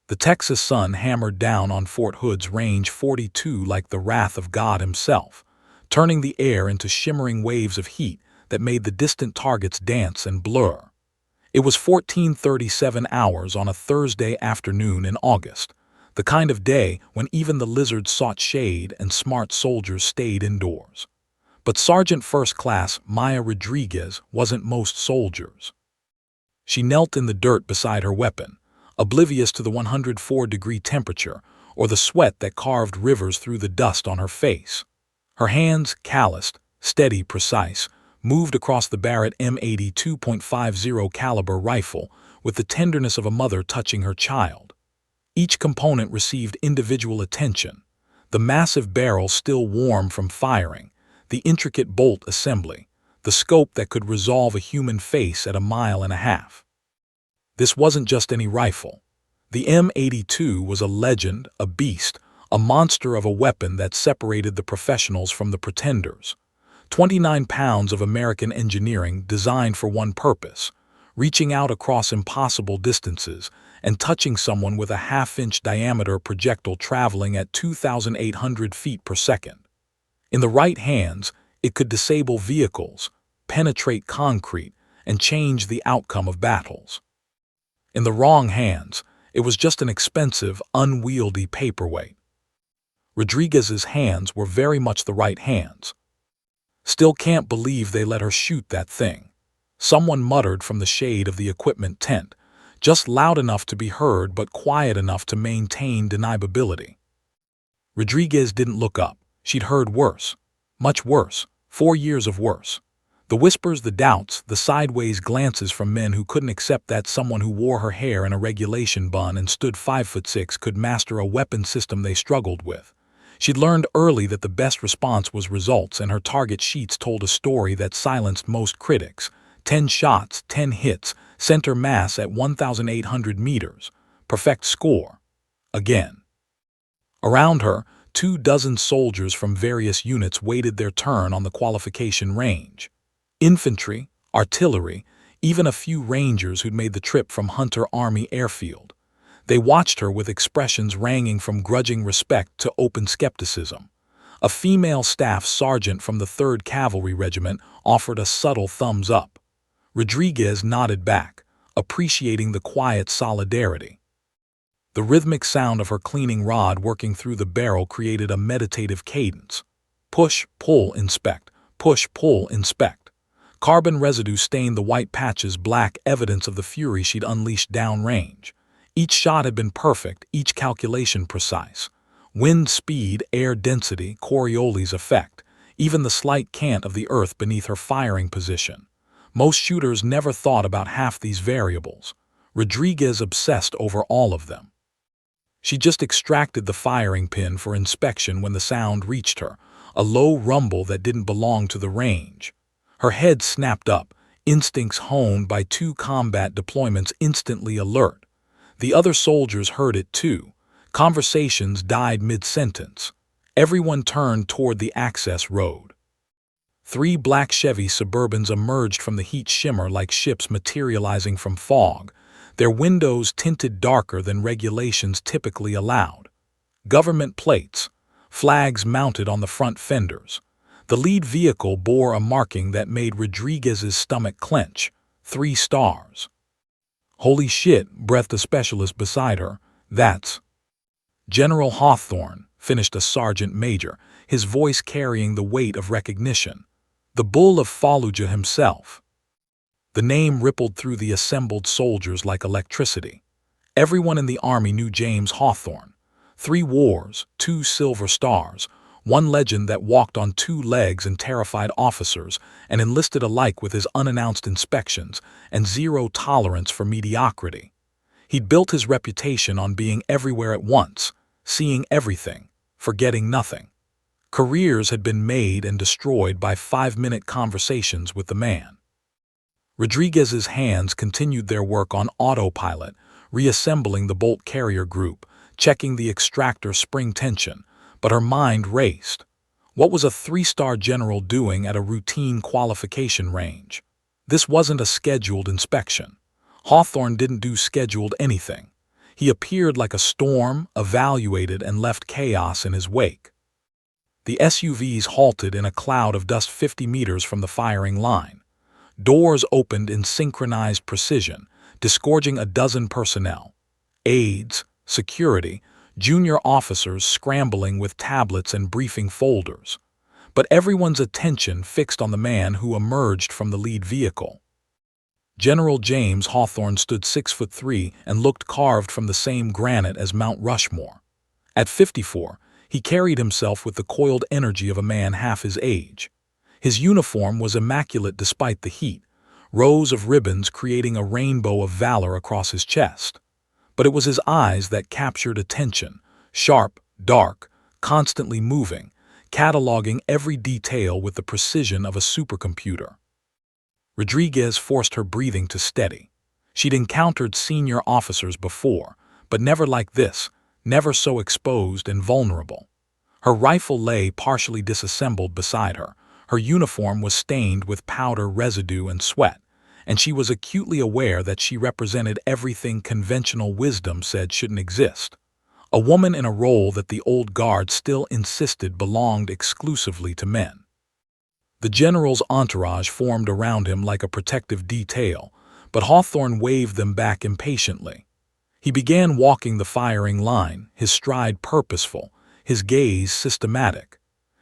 The Texas sun hammered down on Fort Hood's Range 42 like the wrath of God himself, turning the air into shimmering waves of heat that made the distant targets dance and blur. It was 14:37 hours on a Thursday afternoon in August, the kind of day when even the lizards sought shade and smart soldiers stayed indoors. But Sergeant First Class Maya Rodriguez wasn't most soldiers. She knelt in the dirt beside her weapon, oblivious to the 104-degree temperature or the sweat that carved rivers through the dust on her face. Her hands, calloused, steady, precise, moved across the Barrett M82 .50 caliber rifle with the tenderness of a mother touching her child. Each component received individual attention, the massive barrel still warm from firing, the intricate bolt assembly, the scope that could resolve a human face at 1.5 miles. This wasn't just any rifle. The M82 was a legend, a beast, a monster of a weapon that separated the professionals from the pretenders. 29 pounds of American engineering designed for one purpose, reaching out across impossible distances and touching someone with a half-inch diameter projectile traveling at 2,800 feet per second. In the right hands, it could disable vehicles, penetrate concrete, and change the outcome of battles. In the wrong hands, it was just an expensive, unwieldy paperweight. Rodriguez's hands were very much the right hands. "Still can't believe they let her shoot that thing," someone muttered from the shade of the equipment tent, just loud enough to be heard but quiet enough to maintain deniability. Rodriguez didn't look up. She'd heard worse. Much worse. 4 years of worse. The whispers, the doubts, the sideways glances from men who couldn't accept that someone who wore her hair in a regulation bun and stood 5'6" could master a weapon system they struggled with. She'd learned early that the best response was results, and her target sheets told a story that silenced most critics. 10 shots, 10 hits, center mass at 1,800 meters. Perfect score. Again. Around her, 24 soldiers from various units waited their turn on the qualification range. Infantry, artillery, even a few Rangers who'd made the trip from Hunter Army Airfield. They watched her with expressions ranging from grudging respect to open skepticism. A female staff sergeant from the 3rd Cavalry Regiment offered a subtle thumbs up. Rodriguez nodded back, appreciating the quiet solidarity. The rhythmic sound of her cleaning rod working through the barrel created a meditative cadence. Push, pull, inspect. Push, pull, inspect. Carbon residue stained the white patches black, evidence of the fury she'd unleashed downrange. Each shot had been perfect, each calculation precise. Wind speed, air density, Coriolis effect, even the slight cant of the earth beneath her firing position. Most shooters never thought about half these variables. Rodriguez obsessed over all of them. She just extracted the firing pin for inspection when the sound reached her, a low rumble that didn't belong to the range. Her head snapped up, instincts honed by 2 combat deployments instantly alert. The other soldiers heard it too. Conversations died mid-sentence. Everyone turned toward the access road. 3 black Chevy Suburbans emerged from the heat shimmer like ships materializing from fog, their windows tinted darker than regulations typically allowed. Government plates, flags mounted on the front fenders. The lead vehicle bore a marking that made Rodriguez's stomach clench. 3 stars. "Holy shit," breathed a specialist beside her. "That's General Hawthorne," finished a sergeant major, his voice carrying the weight of recognition. "The Bull of Fallujah himself." The name rippled through the assembled soldiers like electricity. Everyone in the army knew James Hawthorne. 3 wars, 2 silver stars, 1 legend that walked on 2 legs and terrified officers and enlisted alike with his unannounced inspections and 0 tolerance for mediocrity. He'd built his reputation on being everywhere at once, seeing everything, forgetting nothing. Careers had been made and destroyed by 5-minute conversations with the man. Rodriguez's hands continued their work on autopilot, reassembling the bolt carrier group, checking the extractor spring tension, but her mind raced. What was a 3-star general doing at a routine qualification range? This wasn't a scheduled inspection. Hawthorne didn't do scheduled anything. He appeared like a storm, evaluated, and left chaos in his wake. The SUVs halted in a cloud of dust 50 meters from the firing line. Doors opened in synchronized precision, disgorging a dozen personnel. Aides, security, junior officers scrambling with tablets and briefing folders. But everyone's attention fixed on the man who emerged from the lead vehicle. General James Hawthorne stood 6'3" and looked carved from the same granite as Mount Rushmore. At 54, he carried himself with the coiled energy of a man half his age. His uniform was immaculate despite the heat, rows of ribbons creating a rainbow of valor across his chest. But it was his eyes that captured attention, sharp, dark, constantly moving, cataloging every detail with the precision of a supercomputer. Rodriguez forced her breathing to steady. She'd encountered senior officers before, but never like this, never so exposed and vulnerable. Her rifle lay partially disassembled beside her. Her uniform was stained with powder residue and sweat, and she was acutely aware that she represented everything conventional wisdom said shouldn't exist. A woman in a role that the old guard still insisted belonged exclusively to men. The general's entourage formed around him like a protective detail, but Hawthorne waved them back impatiently. He began walking the firing line, his stride purposeful, his gaze systematic.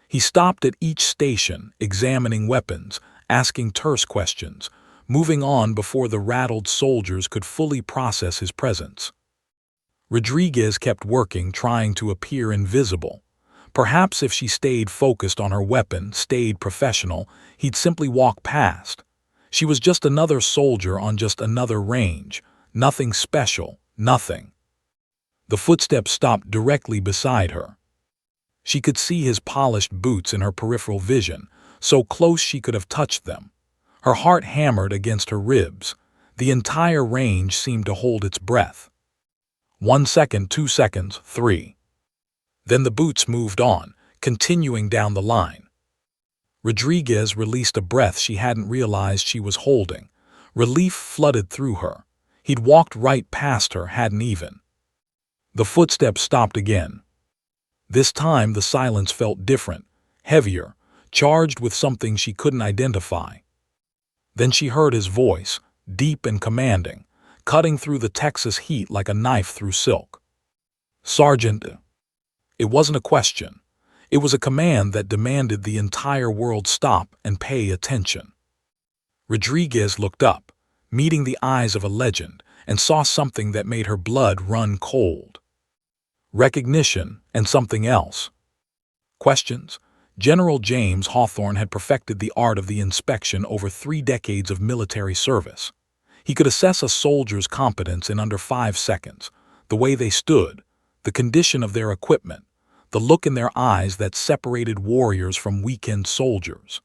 He stopped at each station, examining weapons, asking terse questions, moving on before the rattled soldiers could fully process his presence. Rodriguez kept working, trying to appear invisible. Perhaps if she stayed focused on her weapon, stayed professional, he'd simply walk past. She was just another soldier on just another range. Nothing special, nothing. The footsteps stopped directly beside her. She could see his polished boots in her peripheral vision, so close she could have touched them. Her heart hammered against her ribs. The entire range seemed to hold its breath. 1 second, 2 seconds, 3. Then the boots moved on, continuing down the line. Rodriguez released a breath she hadn't realized she was holding. Relief flooded through her. He'd walked right past her, hadn't even. The footsteps stopped again. This time the silence felt different, heavier, charged with something she couldn't identify. Then she heard his voice, deep and commanding, cutting through the Texas heat like a knife through silk. "Sergeant." It wasn't a question. It was a command that demanded the entire world stop and pay attention. Rodriguez looked up, meeting the eyes of a legend, and saw something that made her blood run cold. Recognition and something else. Questions. General James Hawthorne had perfected the art of the inspection over 3 decades of military service. He could assess a soldier's competence in under 5 seconds, the way they stood, the condition of their equipment, the look in their eyes that separated warriors from weekend soldiers.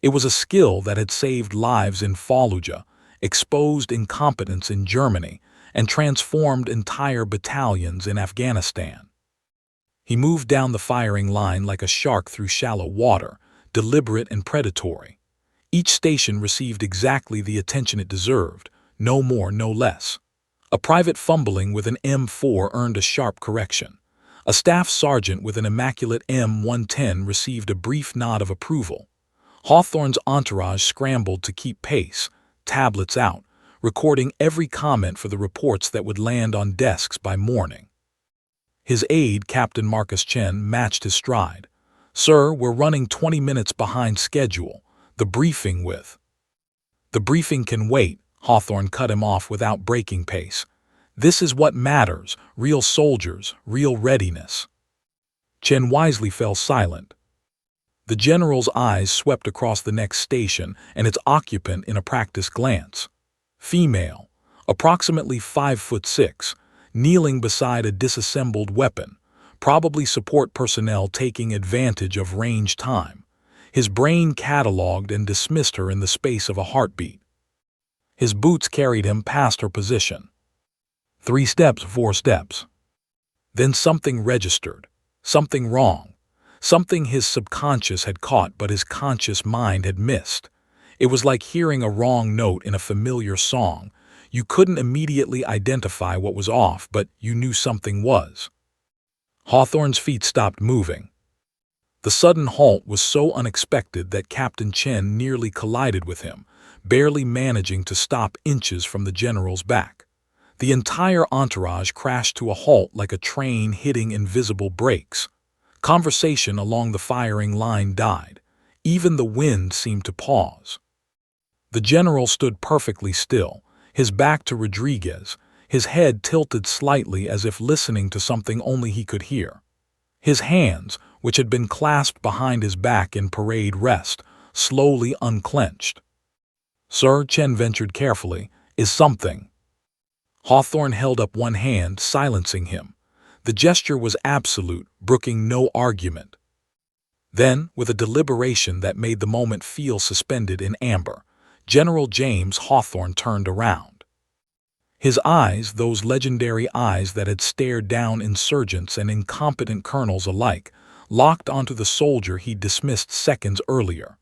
It was a skill that had saved lives in Fallujah, exposed incompetence in Germany, and transformed entire battalions in Afghanistan. He moved down the firing line like a shark through shallow water, deliberate and predatory. Each station received exactly the attention it deserved, no more, no less. A private fumbling with an M4 earned a sharp correction. A staff sergeant with an immaculate M110 received a brief nod of approval. Hawthorne's entourage scrambled to keep pace, tablets out, recording every comment for the reports that would land on desks by morning. His aide, Captain Marcus Chen, matched his stride. "Sir, we're running 20 minutes behind schedule. The briefing can wait," Hawthorne cut him off without breaking pace. "This is what matters, real soldiers, real readiness." Chen wisely fell silent. The general's eyes swept across the next station and its occupant in a practiced glance. Female, approximately 5'6", kneeling beside a disassembled weapon, probably support personnel taking advantage of range time. His brain cataloged and dismissed her in the space of a heartbeat. His boots carried him past her position. 3 steps, 4 steps. Then something registered, something wrong, something his subconscious had caught but his conscious mind had missed. It was like hearing a wrong note in a familiar song. You couldn't immediately identify what was off, but you knew something was. Hawthorne's feet stopped moving. The sudden halt was so unexpected that Captain Chen nearly collided with him, barely managing to stop inches from the general's back. The entire entourage crashed to a halt like a train hitting invisible brakes. Conversation along the firing line died. Even the wind seemed to pause. The general stood perfectly still, his back to Rodriguez, his head tilted slightly as if listening to something only he could hear. His hands, which had been clasped behind his back in parade rest, slowly unclenched. "Sir," Chen ventured carefully, "is something?" Hawthorne held up one hand, silencing him. The gesture was absolute, brooking no argument. Then, with a deliberation that made the moment feel suspended in amber, General James Hawthorne turned around. His eyes, those legendary eyes that had stared down insurgents and incompetent colonels alike, locked onto the soldier he'd dismissed seconds earlier.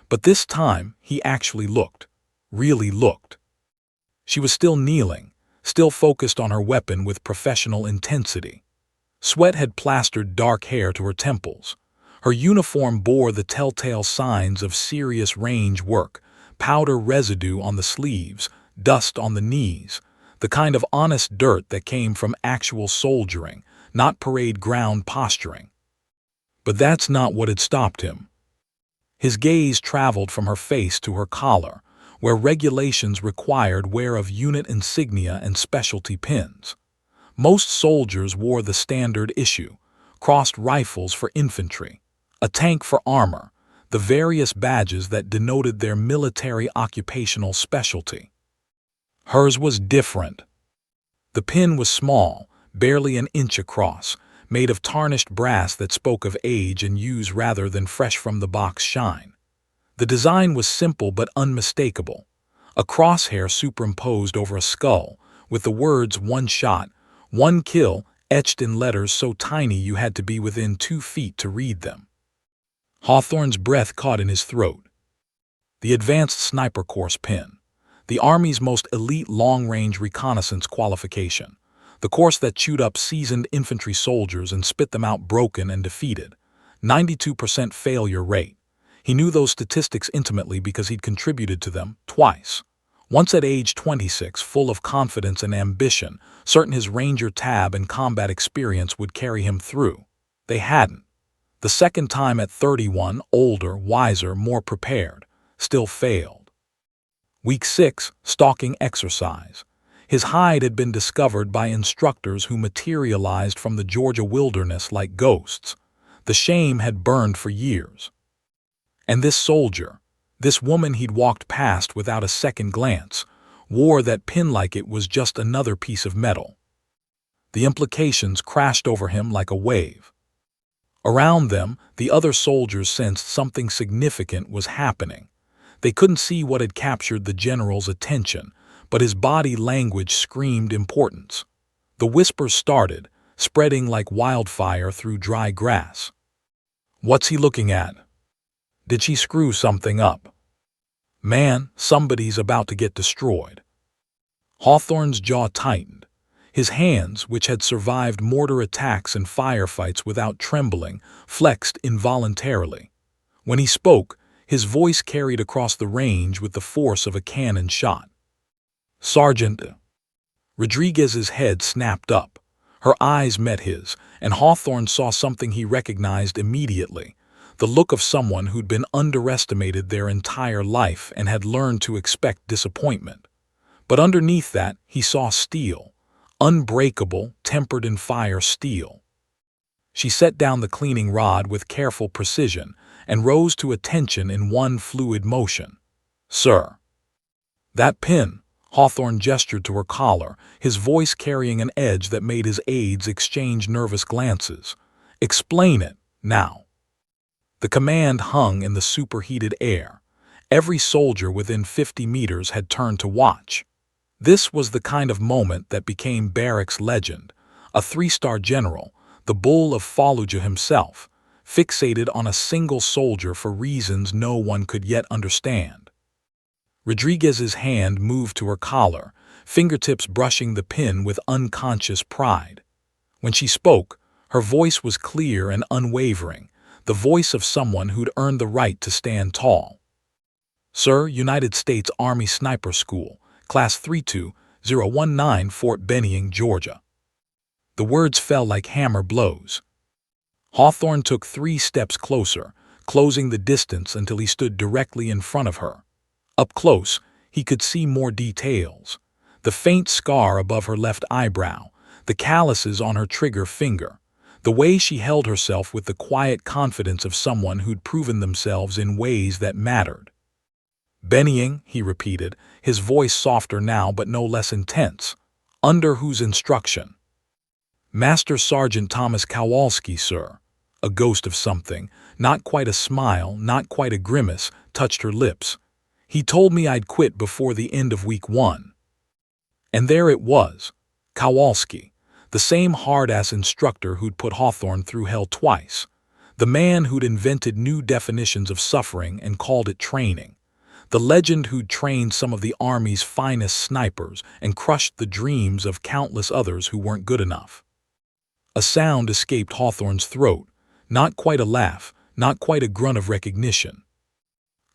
But this time, he actually looked. Really looked. She was still kneeling, still focused on her weapon with professional intensity. Sweat had plastered dark hair to her temples. Her uniform bore the telltale signs of serious range work, powder residue on the sleeves, dust on the knees, the kind of honest dirt that came from actual soldiering, not parade ground posturing. But that's not what had stopped him. His gaze traveled from her face to her collar, where regulations required wear of unit insignia and specialty pins. Most soldiers wore the standard issue, crossed rifles for infantry, a tank for armor, the various badges that denoted their military occupational specialty. Hers was different. The pin was small, barely an inch across, made of tarnished brass that spoke of age and use rather than fresh-from-the-box shine. The design was simple but unmistakable, a crosshair superimposed over a skull, with the words "one shot, one kill" etched in letters so tiny you had to be within 2 feet to read them. Hawthorne's breath caught in his throat. The Advanced Sniper Course pin, the Army's most elite long-range reconnaissance qualification, the course that chewed up seasoned infantry soldiers and spit them out broken and defeated. 92% failure rate. He knew those statistics intimately because he'd contributed to them twice. Once at age 26, full of confidence and ambition, certain his Ranger tab and combat experience would carry him through. They hadn't. The second time at 31, older, wiser, more prepared, still failed. Week 6, stalking exercise. His hide had been discovered by instructors who materialized from the Georgia wilderness like ghosts. The shame had burned for years. And this soldier, this woman he'd walked past without a second glance, wore that pin like it was just another piece of metal. The implications crashed over him like a wave. Around them, the other soldiers sensed something significant was happening. They couldn't see what had captured the general's attention, but his body language screamed importance. The whispers started, spreading like wildfire through dry grass. "What's he looking at? Did she screw something up? Man, somebody's about to get destroyed." Hawthorne's jaw tightened. His hands, which had survived mortar attacks and firefights without trembling, flexed involuntarily. When he spoke, his voice carried across the range with the force of a cannon shot. "Sergeant." Rodriguez's head snapped up. Her eyes met his, and Hawthorne saw something he recognized immediately. The look of someone who'd been underestimated their entire life and had learned to expect disappointment. But underneath that, he saw steel. Unbreakable, tempered in fire steel. She set down the cleaning rod with careful precision and rose to attention in one fluid motion. "Sir." "That pin." Hawthorne gestured to her collar, his voice carrying an edge that made his aides exchange nervous glances. "Explain it, now." The command hung in the superheated air. Every soldier within 50 meters had turned to watch. This was the kind of moment that became barracks legend. A 3-star general, the bull of Fallujah himself, fixated on a single soldier for reasons no one could yet understand. Rodriguez's hand moved to her collar, fingertips brushing the pin with unconscious pride. When she spoke, her voice was clear and unwavering, the voice of someone who'd earned the right to stand tall. "Sir, United States Army Sniper School, Class 32019, Fort Benning, Georgia." The words fell like hammer blows. Hawthorne took 3 steps closer, closing the distance until he stood directly in front of her. Up close, he could see more details. The faint scar above her left eyebrow, the calluses on her trigger finger, the way she held herself with the quiet confidence of someone who'd proven themselves in ways that mattered. "Benning," he repeated, his voice softer now but no less intense. "Under whose instruction?" "Master Sergeant Thomas Kowalski, sir." A ghost of something, not quite a smile, not quite a grimace, touched her lips. "He told me I'd quit before the end of week 1. And there it was. Kowalski, the same hard-ass instructor who'd put Hawthorne through hell twice. The man who'd invented new definitions of suffering and called it training. The legend who'd trained some of the Army's finest snipers and crushed the dreams of countless others who weren't good enough. A sound escaped Hawthorne's throat, not quite a laugh, not quite a grunt of recognition.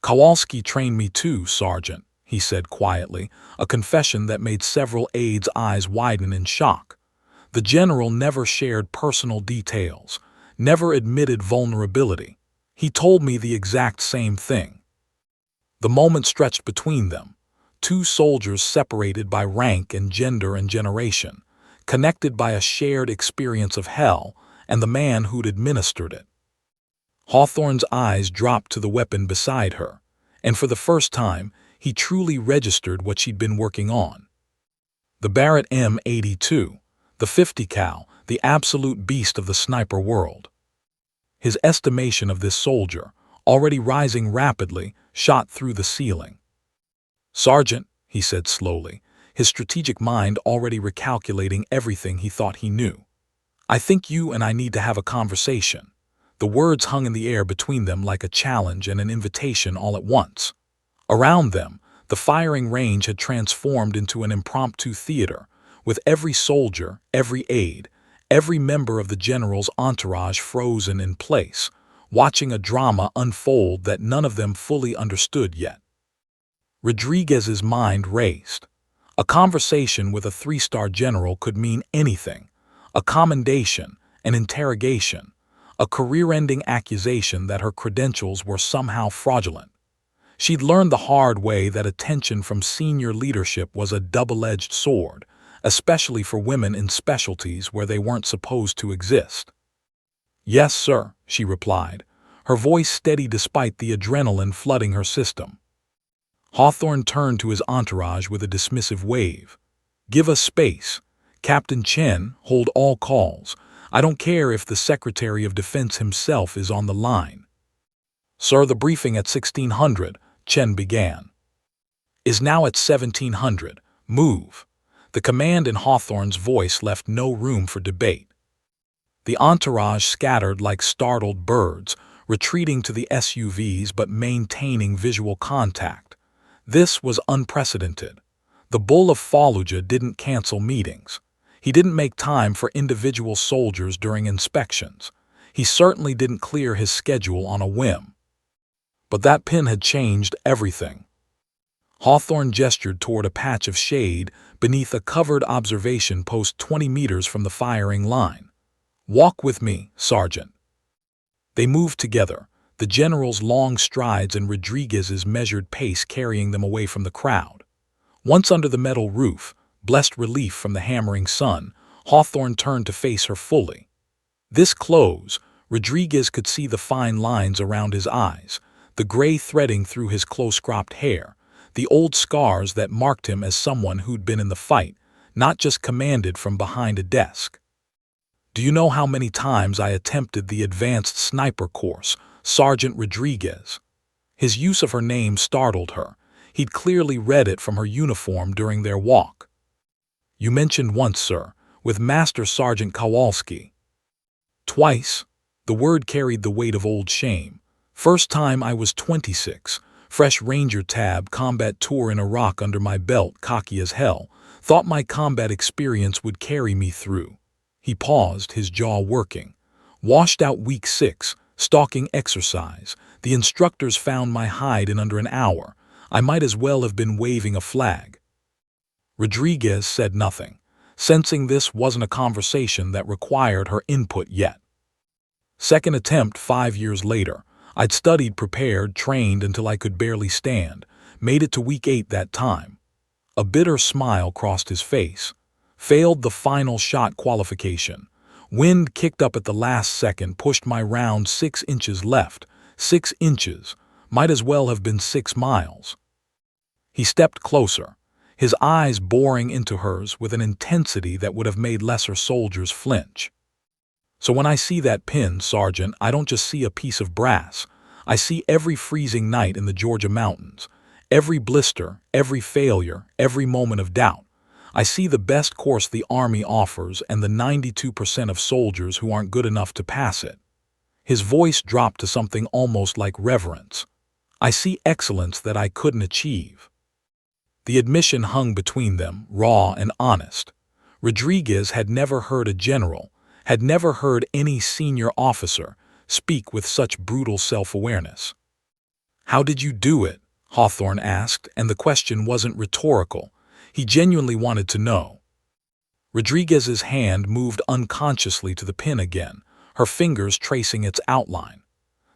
"Kowalski trained me too, Sergeant," he said quietly, a confession that made several aides' eyes widen in shock. The general never shared personal details, never admitted vulnerability. "He told me the exact same thing." The moment stretched between them, 2 soldiers separated by rank and gender and generation, connected by a shared experience of hell and the man who'd administered it. Hawthorne's eyes dropped to the weapon beside her, and for the first time, he truly registered what she'd been working on. The Barrett M82, the 50 cal, the absolute beast of the sniper world. His estimation of this soldier, already rising rapidly, shot through the ceiling. "Sergeant," he said slowly, his strategic mind already recalculating everything he thought he knew, "I think you and I need to have a conversation." The words hung in the air between them like a challenge and an invitation all at once. Around them, the firing range had transformed into an impromptu theater, with every soldier, every aide, every member of the general's entourage frozen in place, watching a drama unfold that none of them fully understood yet. Rodriguez's mind raced. A conversation with a 3-star general could mean anything: a commendation, an interrogation, a career-ending accusation that her credentials were somehow fraudulent. She'd learned the hard way that attention from senior leadership was a double-edged sword, especially for women in specialties where they weren't supposed to exist. "Yes, sir," she replied, her voice steady despite the adrenaline flooding her system. Hawthorne turned to his entourage with a dismissive wave. "Give us space. Captain Chen, hold all calls. I don't care if the Secretary of Defense himself is on the line." "Sir, the briefing at 1600, Chen began. "Is now at 1700. Move." The command in Hawthorne's voice left no room for debate. The entourage scattered like startled birds, retreating to the SUVs but maintaining visual contact. This was unprecedented. The Bull of Fallujah didn't cancel meetings. He didn't make time for individual soldiers during inspections. He certainly didn't clear his schedule on a whim. But that pin had changed everything. Hawthorne gestured toward a patch of shade beneath a covered observation post 20 meters from the firing line. "Walk with me, Sergeant." They moved together, the general's long strides and Rodriguez's measured pace carrying them away from the crowd. Once under the metal roof, blessed relief from the hammering sun, Hawthorne turned to face her fully. This close, Rodriguez could see the fine lines around his eyes, the gray threading through his close-cropped hair, the old scars that marked him as someone who'd been in the fight, not just commanded from behind a desk. "Do you know how many times I attempted the advanced sniper course, Sergeant Rodriguez?" His use of her name startled her. He'd clearly read it from her uniform during their walk. "You mentioned once, sir, with Master Sergeant Kowalski." "Twice." The word carried the weight of old shame. "First time I was 26, fresh Ranger tab combat tour in Iraq under my belt, cocky as hell. Thought my combat experience would carry me through. He paused, his jaw working. Washed out week 6, stalking exercise. The instructors found my hide in under an hour. I might as well have been waving a flag. Rodriguez said nothing, sensing this wasn't a conversation that required her input yet. Second attempt 5 years later. I'd studied, prepared, trained until I could barely stand. Made it to week 8 that time. A bitter smile crossed his face. Failed the final shot qualification. Wind kicked up at the last second, pushed my round 6 inches left. 6 inches. Might as well have been 6 miles. He stepped closer, his eyes boring into hers with an intensity that would have made lesser soldiers flinch. So when I see that pin, Sergeant, I don't just see a piece of brass. I see every freezing night in the Georgia mountains, every blister, every failure, every moment of doubt. I see the best course the Army offers and the 92% of soldiers who aren't good enough to pass it. His voice dropped to something almost like reverence. I see excellence that I couldn't achieve. The admission hung between them, raw and honest. Rodriguez had never heard a general, had never heard any senior officer speak with such brutal self-awareness. "How did you do it?" Hawthorne asked, and the question wasn't rhetorical. He genuinely wanted to know. Rodriguez's hand moved unconsciously to the pin again, her fingers tracing its outline.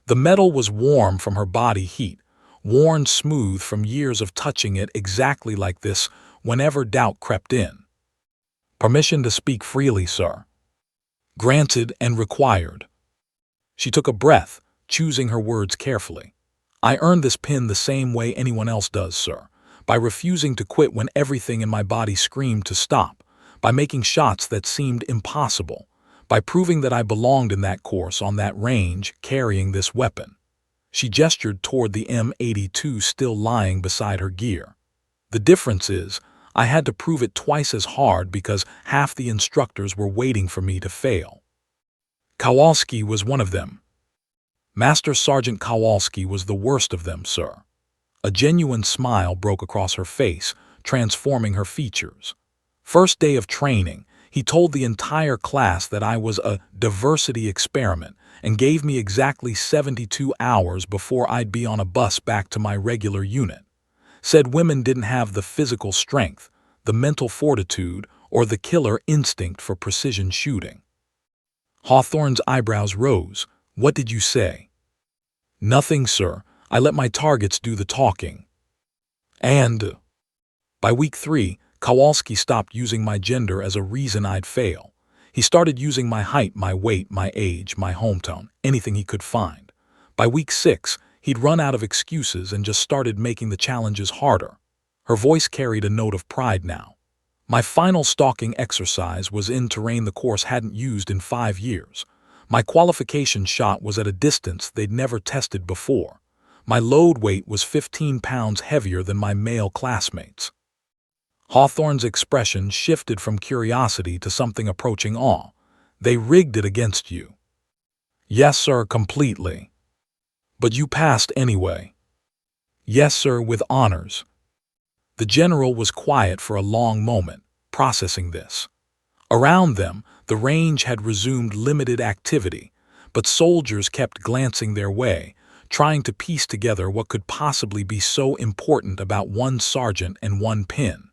The metal was warm from her body heat, worn smooth from years of touching it exactly like this whenever doubt crept in. "Permission to speak freely, sir." "Granted and required." She took a breath, choosing her words carefully. "I earned this pin the same way anyone else does, sir, by refusing to quit when everything in my body screamed to stop, by making shots that seemed impossible, by proving that I belonged in that course on that range carrying this weapon." She gestured toward the M82 still lying beside her gear. "The difference is, I had to prove it twice as hard because half the instructors were waiting for me to fail. Kowalski was one of them. Master Sergeant Kowalski was the worst of them, sir." A genuine smile broke across her face, transforming her features. "First day of training, he told the entire class that I was a diversity experiment and gave me exactly 72 hours before I'd be on a bus back to my regular unit. Said women didn't have the physical strength, the mental fortitude, or the killer instinct for precision shooting." Hawthorne's eyebrows rose. "What did you say?" "Nothing, sir. I let my targets do the talking." And by week 3, Kowalski stopped using my gender as a reason I'd fail. He started using my height, my weight, my age, my hometown, anything he could find. By week 6, he'd run out of excuses and just started making the challenges harder. Her voice carried a note of pride now. "My final stalking exercise was in terrain the course hadn't used in 5 years. My qualification shot was at a distance they'd never tested before. My load weight was 15 pounds heavier than my male classmates." Hawthorne's expression shifted from curiosity to something approaching awe. "They rigged it against you." "Yes, sir, completely." "But you passed anyway." "Yes, sir, with honors." The general was quiet for a long moment, processing this. Around them, the range had resumed limited activity, but soldiers kept glancing their way, trying to piece together what could possibly be so important about one sergeant and one pin.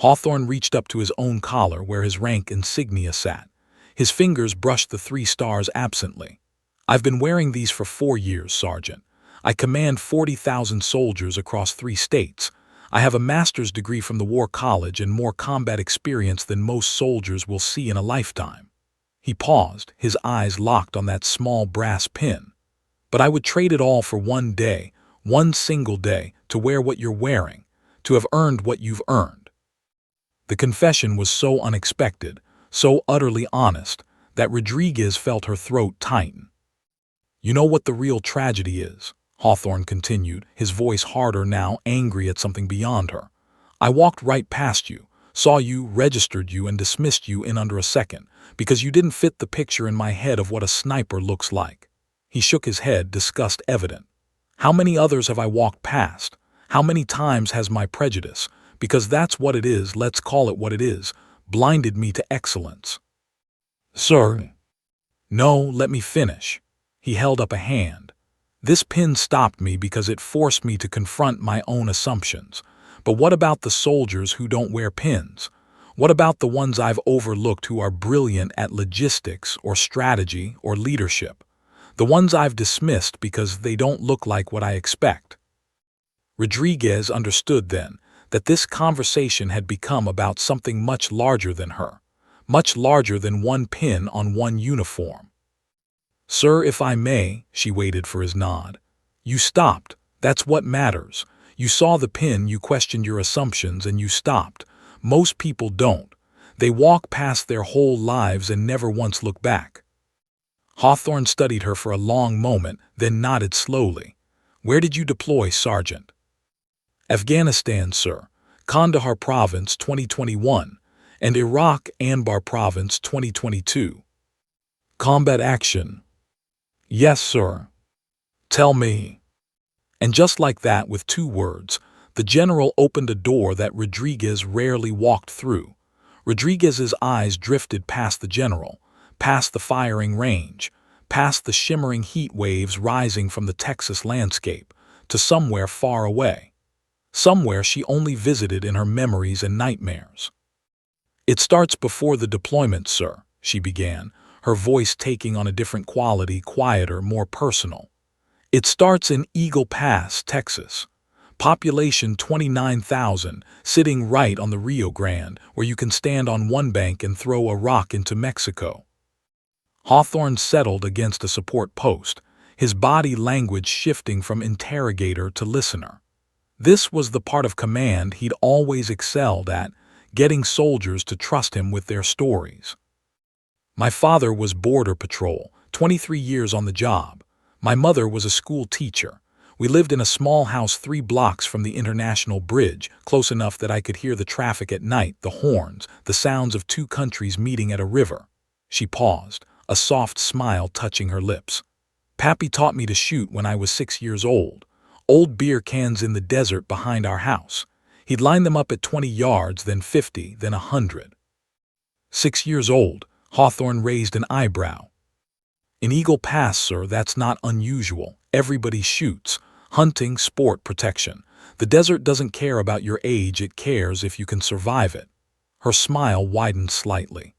Hawthorne reached up to his own collar where his rank insignia sat. His fingers brushed the 3 stars absently. "I've been wearing these for 4 years, Sergeant. I command 40,000 soldiers across 3 states. I have a master's degree from the War College and more combat experience than most soldiers will see in a lifetime." He paused, his eyes locked on that small brass pin. "But I would trade it all for one day, one single day, to wear what you're wearing, to have earned what you've earned." The confession was so unexpected, so utterly honest, that Rodriguez felt her throat tighten. "You know what the real tragedy is?" Hawthorne continued, his voice harder now, angry at something beyond her. "I walked right past you, saw you, registered you, and dismissed you in under a second, because you didn't fit the picture in my head of what a sniper looks like." He shook his head, disgust evident. "How many others have I walked past? How many times has my prejudice, because that's what it is, let's call it what it is, blinded me to excellence. Sir. No, let me finish. He held up a hand. This pin stopped me because it forced me to confront my own assumptions. But what about the soldiers who don't wear pins? What about the ones I've overlooked who are brilliant at logistics or strategy or leadership? The ones I've dismissed because they don't look like what I expect. Rodriguez understood then that this conversation had become about something much larger than her, much larger than one pin on one uniform. Sir, if I may, she waited for his nod. You stopped. That's what matters. You saw the pin, you questioned your assumptions, and you stopped. Most people don't. They walk past their whole lives and never once look back. Hawthorne studied her for a long moment, then nodded slowly. Where did you deploy, Sergeant? Afghanistan, sir. Kandahar Province, 2021, and Iraq, Anbar Province, 2022. Combat action. Yes, sir. Tell me. And just like that, with 2 words, the general opened a door that Rodriguez rarely walked through. Rodriguez's eyes drifted past the general, past the firing range, past the shimmering heat waves rising from the Texas landscape, to somewhere far away. Somewhere she only visited in her memories and nightmares. It starts before the deployment, sir, she began, her voice taking on a different quality, quieter, more personal. It starts in Eagle Pass, Texas. Population 29,000, sitting right on the Rio Grande, where you can stand on one bank and throw a rock into Mexico. Hawthorne settled against a support post, his body language shifting from interrogator to listener. This was the part of command he'd always excelled at, getting soldiers to trust him with their stories. My father was Border Patrol, 23 years on the job. My mother was a school teacher. We lived in a small house 3 blocks from the International Bridge, close enough that I could hear the traffic at night, the horns, the sounds of 2 countries meeting at a river. She paused, a soft smile touching her lips. Pappy taught me to shoot when I was 6 years old. Old beer cans in the desert behind our house. He'd line them up at 20 yards, then 50, then 100. 6 years old. Hawthorne raised an eyebrow. In Eagle Pass, sir, that's not unusual. Everybody shoots. Hunting, sport, protection. The desert doesn't care about your age, it cares if you can survive it. Her smile widened slightly.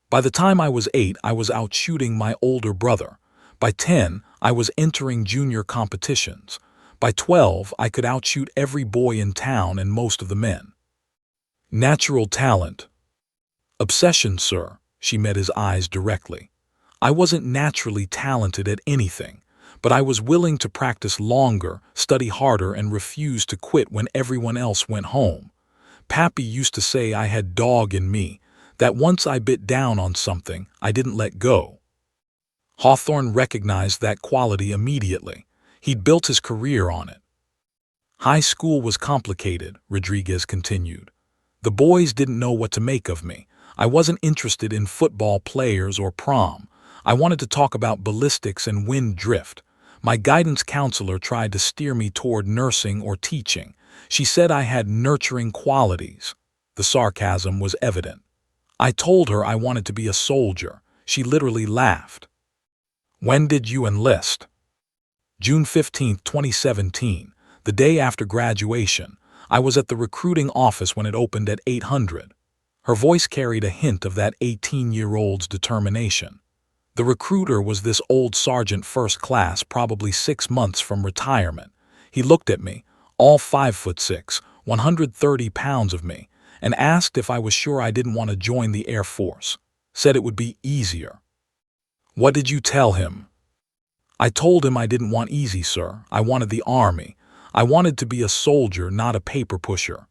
By the time I was 8, I was out shooting my older brother. By 10, I was entering junior competitions. By 12, I could outshoot every boy in town and most of the men. Natural talent. Obsession, sir. She met his eyes directly. I wasn't naturally talented at anything, but I was willing to practice longer, study harder, and refuse to quit when everyone else went home. Pappy used to say I had dog in me, that once I bit down on something, I didn't let go. Hawthorne recognized that quality immediately. He'd built his career on it. High school was complicated, Rodriguez continued. The boys didn't know what to make of me. I wasn't interested in football players or prom. I wanted to talk about ballistics and wind drift. My guidance counselor tried to steer me toward nursing or teaching. She said I had nurturing qualities. The sarcasm was evident. I told her I wanted to be a soldier. She literally laughed. When did you enlist? June 15, 2017, the day after graduation. I was at the recruiting office when it opened at 800. Her voice carried a hint of that 18-year-old's determination. The recruiter was this old sergeant first class, probably 6 months from retirement. He looked at me, all 5'6", 130 pounds of me, and asked if I was sure I didn't want to join the Air Force. Said it would be easier. What did you tell him? I told him I didn't want easy, sir. I wanted the Army. I wanted to be a soldier, not a paper pusher.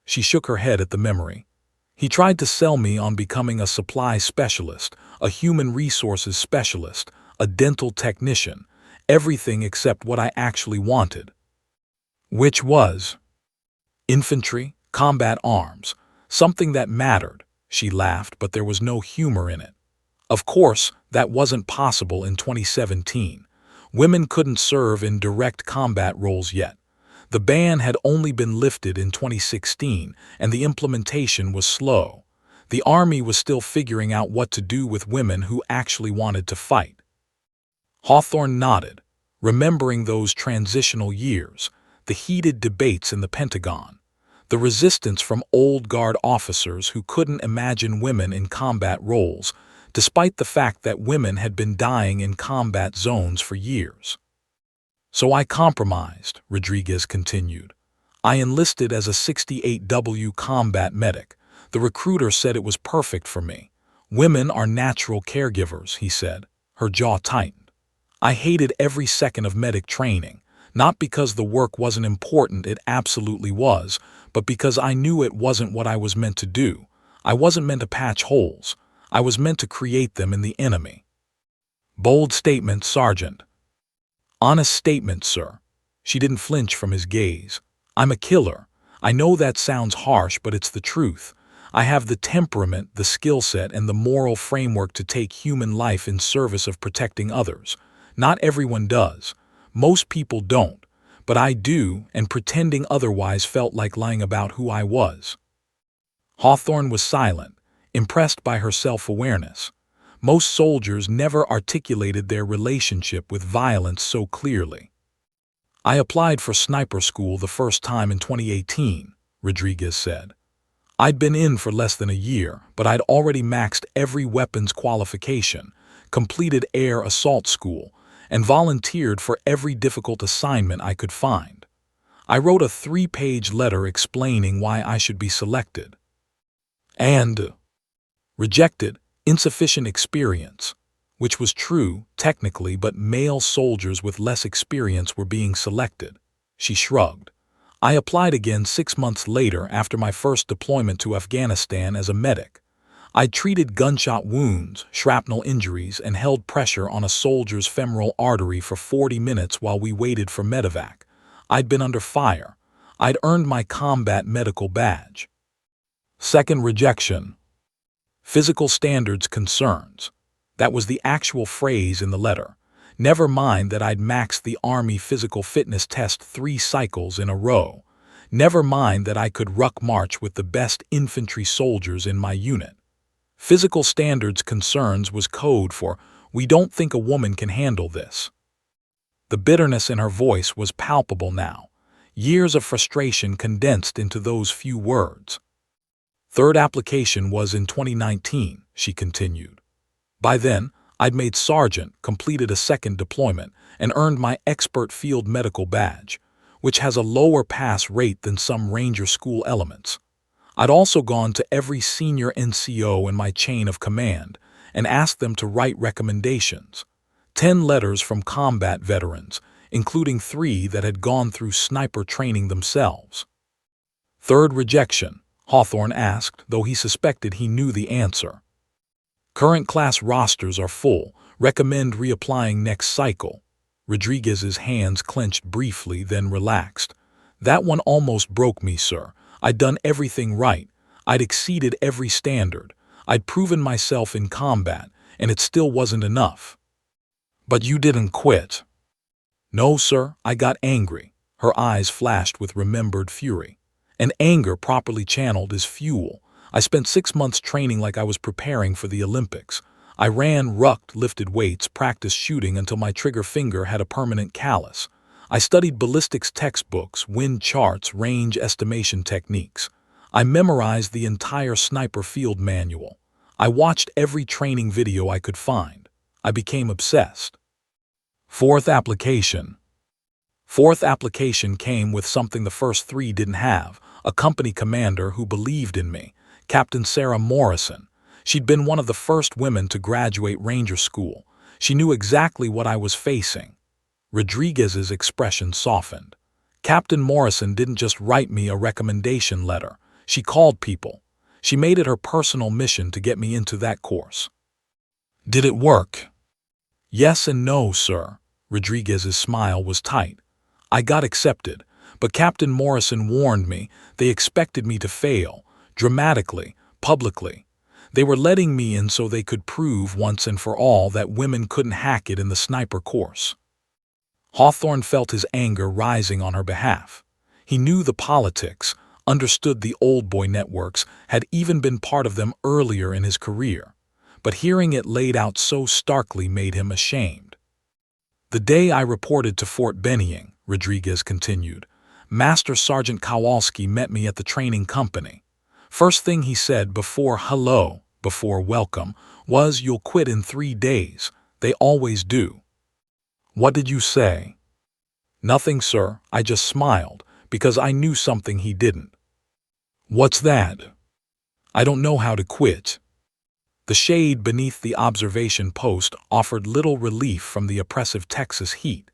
She shook her head at the memory. He tried to sell me on becoming a supply specialist, a human resources specialist, a dental technician, everything except what I actually wanted. Which was infantry, combat arms, something that mattered. She laughed, but there was no humor in it. Of course, that wasn't possible in 2017. Women couldn't serve in direct combat roles yet. The ban had only been lifted in 2016, and the implementation was slow. The Army was still figuring out what to do with women who actually wanted to fight. Hawthorne nodded, remembering those transitional years, the heated debates in the Pentagon, the resistance from old guard officers who couldn't imagine women in combat roles, despite the fact that women had been dying in combat zones for years. So I compromised, Rodriguez continued. I enlisted as a 68W combat medic. The recruiter said it was perfect for me. Women are natural caregivers, he said. Her jaw tightened. I hated every second of medic training, not because the work wasn't important, it absolutely was, but because I knew it wasn't what I was meant to do. I wasn't meant to patch holes. I was meant to create them in the enemy. Bold statement, Sergeant. Honest statement, sir. She didn't flinch from his gaze. I'm a killer. I know that sounds harsh, but it's the truth. I have the temperament, the skill set, and the moral framework to take human life in service of protecting others. Not everyone does. Most people don't. But I do, and pretending otherwise felt like lying about who I was. Hawthorne was silent, impressed by her self-awareness. Most soldiers never articulated their relationship with violence so clearly. I applied for sniper school the first time in 2018, Rodriguez said. I'd been in for less than a year, but I'd already maxed every weapons qualification, completed air assault school, and volunteered for every difficult assignment I could find. I wrote a 3-page letter explaining why I should be selected. And rejected, insufficient experience, which was true, technically, but male soldiers with less experience were being selected. She shrugged. I applied again 6 months later after my first deployment to Afghanistan as a medic. I'd treated gunshot wounds, shrapnel injuries, and held pressure on a soldier's femoral artery for 40 minutes while we waited for medevac. I'd been under fire. I'd earned my combat medical badge. Second rejection. Physical standards concerns. That was the actual phrase in the letter. Never mind that I'd maxed the Army physical fitness test 3 cycles in a row. Never mind that I could ruck march with the best infantry soldiers in my unit. Physical standards concerns was code for, we don't think a woman can handle this. The bitterness in her voice was palpable now. Years of frustration condensed into those few words. Third application was in 2019, she continued. By then, I'd made sergeant, completed a second deployment, and earned my expert field medical badge, which has a lower pass rate than some Ranger School elements. I'd also gone to every senior NCO in my chain of command and asked them to write recommendations. 10 letters from combat veterans, including 3 that had gone through sniper training themselves. Third rejection, Hawthorne asked, though he suspected he knew the answer. Current class rosters are full. Recommend reapplying next cycle. Rodriguez's hands clenched briefly, then relaxed. That one almost broke me, sir. I'd done everything right. I'd exceeded every standard. I'd proven myself in combat, and it still wasn't enough. But you didn't quit. No, sir, I got angry. Her eyes flashed with remembered fury. And anger properly channeled is fuel. I spent 6 months training like I was preparing for the Olympics. I ran, rucked, lifted weights, practiced shooting until my trigger finger had a permanent callus. I studied ballistics textbooks, wind charts, range estimation techniques. I memorized the entire sniper field manual. I watched every training video I could find. I became obsessed. Fourth application. Fourth application came with something the first 3 didn't have, a company commander who believed in me, Captain Sarah Morrison. She'd been one of the first women to graduate Ranger School. She knew exactly what I was facing. Rodriguez's expression softened. Captain Morrison didn't just write me a recommendation letter. She called people. She made it her personal mission to get me into that course. Did it work? Yes and no, sir. Rodriguez's smile was tight. I got accepted, but Captain Morrison warned me they expected me to fail, dramatically, publicly. They were letting me in so they could prove once and for all that women couldn't hack it in the sniper course. Hawthorne felt his anger rising on her behalf. He knew the politics, understood the old boy networks, had even been part of them earlier in his career. But hearing it laid out so starkly made him ashamed. The day I reported to Fort Benning, Rodriguez continued, Master Sergeant Kowalski met me at the training company. First thing he said before hello, before welcome, was, "You'll quit in 3 days. They always do." What did you say? Nothing, sir. I just smiled, because I knew something he didn't. What's that? I don't know how to quit. The shade beneath the observation post offered little relief from the oppressive Texas heat,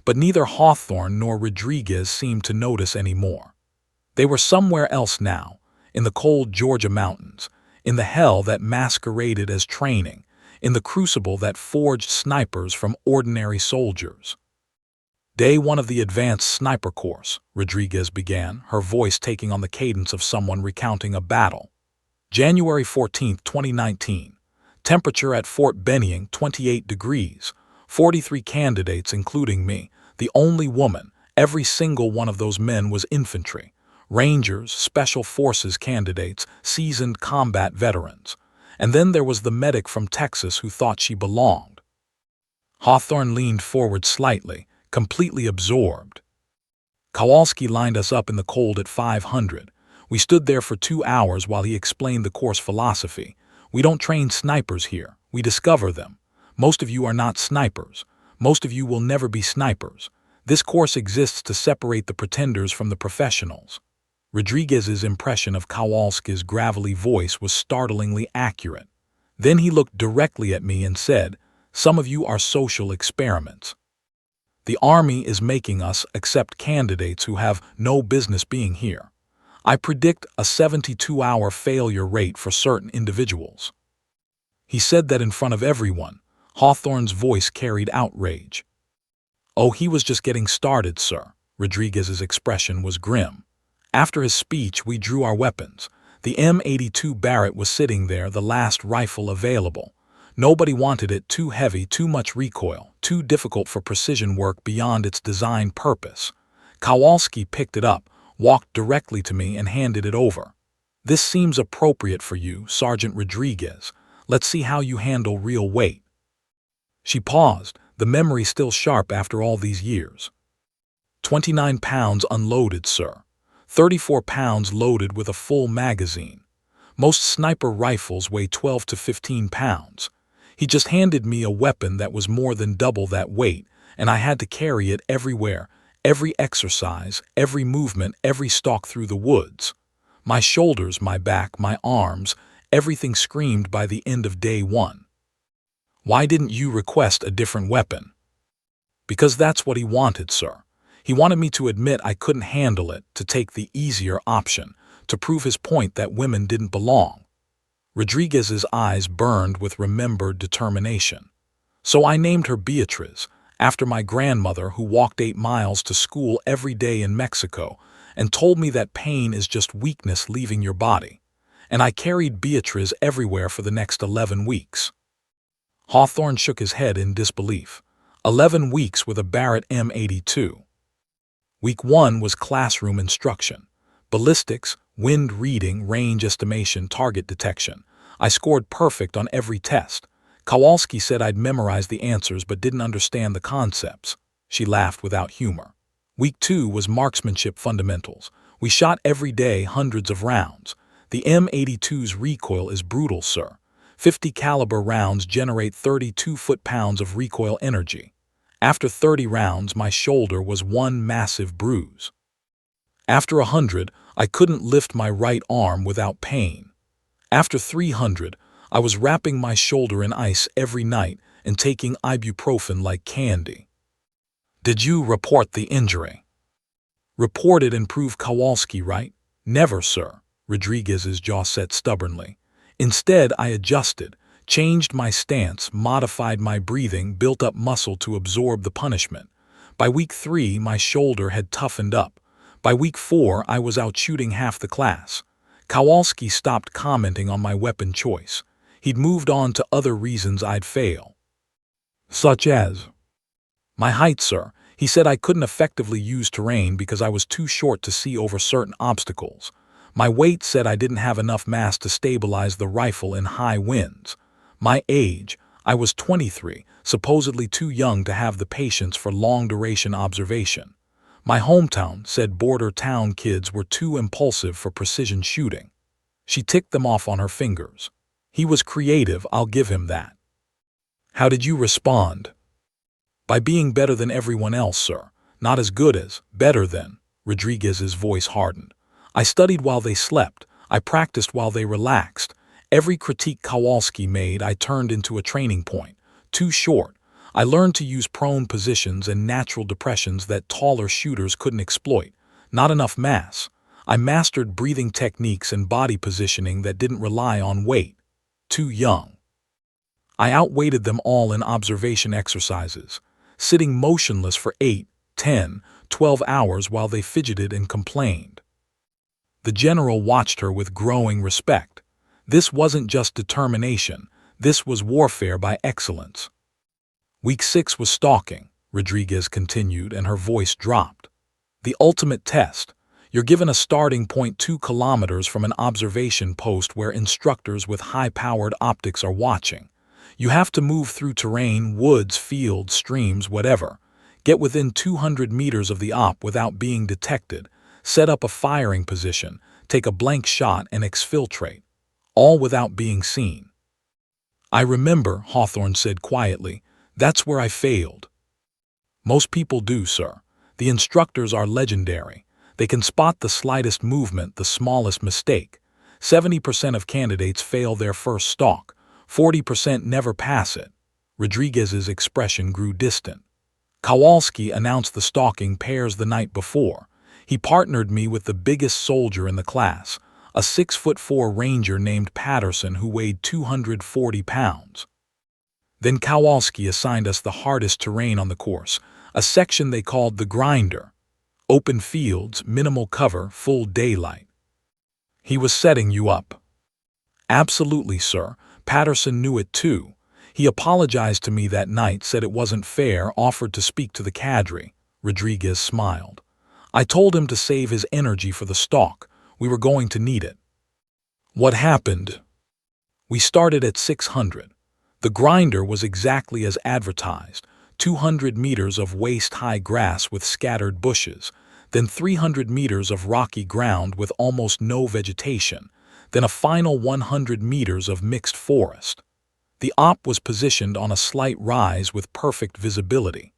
but neither Hawthorne nor Rodriguez seemed to notice any more. They were somewhere else now, in the cold Georgia mountains, in the hell that masqueraded as training, in the crucible that forged snipers from ordinary soldiers. Day 1 of the advanced sniper course, Rodriguez began, her voice taking on the cadence of someone recounting a battle. January 14, 2019. Temperature at Fort Benning, 28 degrees. 43 candidates, including me, the only woman. Every single one of those men was infantry. Rangers, special forces candidates, seasoned combat veterans. And then there was the medic from Texas who thought she belonged. Hawthorne leaned forward slightly, completely absorbed. Kowalski lined us up in the cold at 500. We stood there for 2 hours while he explained the course philosophy. We don't train snipers here. We discover them. Most of you are not snipers. Most of you will never be snipers. This course exists to separate the pretenders from the professionals. Rodriguez's impression of Kowalski's gravelly voice was startlingly accurate. Then he looked directly at me and said, "Some of you are social experiments. The Army is making us accept candidates who have no business being here. I predict a 72-hour failure rate for certain individuals." He said that in front of everyone. Hawthorne's voice carried outrage. "Oh, he was just getting started, sir." Rodriguez's expression was grim. After his speech, we drew our weapons. The M82 Barrett was sitting there, the last rifle available. Nobody wanted it, too heavy, too much recoil, too difficult for precision work beyond its design purpose. Kowalski picked it up, walked directly to me and handed it over. "This seems appropriate for you, Sergeant Rodriguez. Let's see how you handle real weight." She paused, the memory still sharp after all these years. 29 pounds unloaded, sir. 34 pounds loaded with a full magazine. Most sniper rifles weigh 12 to 15 pounds. He just handed me a weapon that was more than double that weight, and I had to carry it everywhere. Every exercise, every movement, every stalk through the woods. My shoulders, my back, my arms, everything screamed by the end of day 1. "Why didn't you request a different weapon?" "Because that's what he wanted, sir. He wanted me to admit I couldn't handle it, to take the easier option, to prove his point that women didn't belong." Rodriguez's eyes burned with remembered determination. "So I named her Beatriz, after my grandmother who walked 8 miles to school every day in Mexico and told me that pain is just weakness leaving your body. And I carried Beatriz everywhere for the next 11 weeks. Hawthorne shook his head in disbelief. 11 weeks with a Barrett M82. Week 1 was classroom instruction. Ballistics, wind reading, range estimation, target detection. I scored perfect on every test. Kowalski said I'd memorized the answers but didn't understand the concepts. She laughed without humor. Week 2 was marksmanship fundamentals. We shot every day hundreds of rounds. The M82's recoil is brutal, sir. 50 caliber rounds generate 32 foot-pounds of recoil energy. After 30 rounds, my shoulder was one massive bruise. After 100, I couldn't lift my right arm without pain. After 300, I was wrapping my shoulder in ice every night and taking ibuprofen like candy. Did you report the injury? Report it and prove Kowalski right? Never, sir. Rodriguez's jaw set stubbornly. Instead, I adjusted, changed my stance, modified my breathing, built up muscle to absorb the punishment. By week 3, my shoulder had toughened up. By week 4, I was out shooting half the class. Kowalski stopped commenting on my weapon choice. He'd moved on to other reasons I'd fail. Such as? My height, sir. He said I couldn't effectively use terrain because I was too short to see over certain obstacles. My weight said I didn't have enough mass to stabilize the rifle in high winds. My age, I was 23, supposedly too young to have the patience for long-duration observation. My hometown said border town kids were too impulsive for precision shooting. She ticked them off on her fingers. He was creative, I'll give him that. How did you respond? By being better than everyone else, sir. Not as good as, better than. Rodriguez's voice hardened. I studied while they slept. I practiced while they relaxed. Every critique Kowalski made I turned into a training point. Too short. I learned to use prone positions and natural depressions that taller shooters couldn't exploit. Not enough mass. I mastered breathing techniques and body positioning that didn't rely on weight. Too young. I outweighted them all in observation exercises, sitting motionless for 8, 10, 12 hours while they fidgeted and complained. The general watched her with growing respect. This wasn't just determination, this was warfare by excellence. Week 6 was stalking, Rodriguez continued, and her voice dropped. The ultimate test. You're given a starting point 2 kilometers from an observation post where instructors with high-powered optics are watching. You have to move through terrain, woods, fields, streams, whatever. Get within 200 meters of the op without being detected. Set up a firing position, take a blank shot and exfiltrate. All without being seen. I remember, Hawthorne said quietly, that's where I failed. Most people do, sir. The instructors are legendary. They can spot the slightest movement, the smallest mistake. 70% of candidates fail their first stalk. 40% never pass it. Rodriguez's expression grew distant. Kowalski announced the stalking pairs the night before. He partnered me with the biggest soldier in the class, a 6'4" ranger named Patterson who weighed 240 pounds. Then Kowalski assigned us the hardest terrain on the course, a section they called the grinder. Open fields, minimal cover, full daylight. He was setting you up. Absolutely, sir. Patterson knew it too. He apologized to me that night, said it wasn't fair, offered to speak to the cadre. Rodriguez smiled. I told him to save his energy for the stalk. We were going to need it. What happened? We started at 600. The grinder was exactly as advertised, 200 meters of waist-high grass with scattered bushes, then 300 meters of rocky ground with almost no vegetation, then a final 100 meters of mixed forest. The op was positioned on a slight rise with perfect visibility.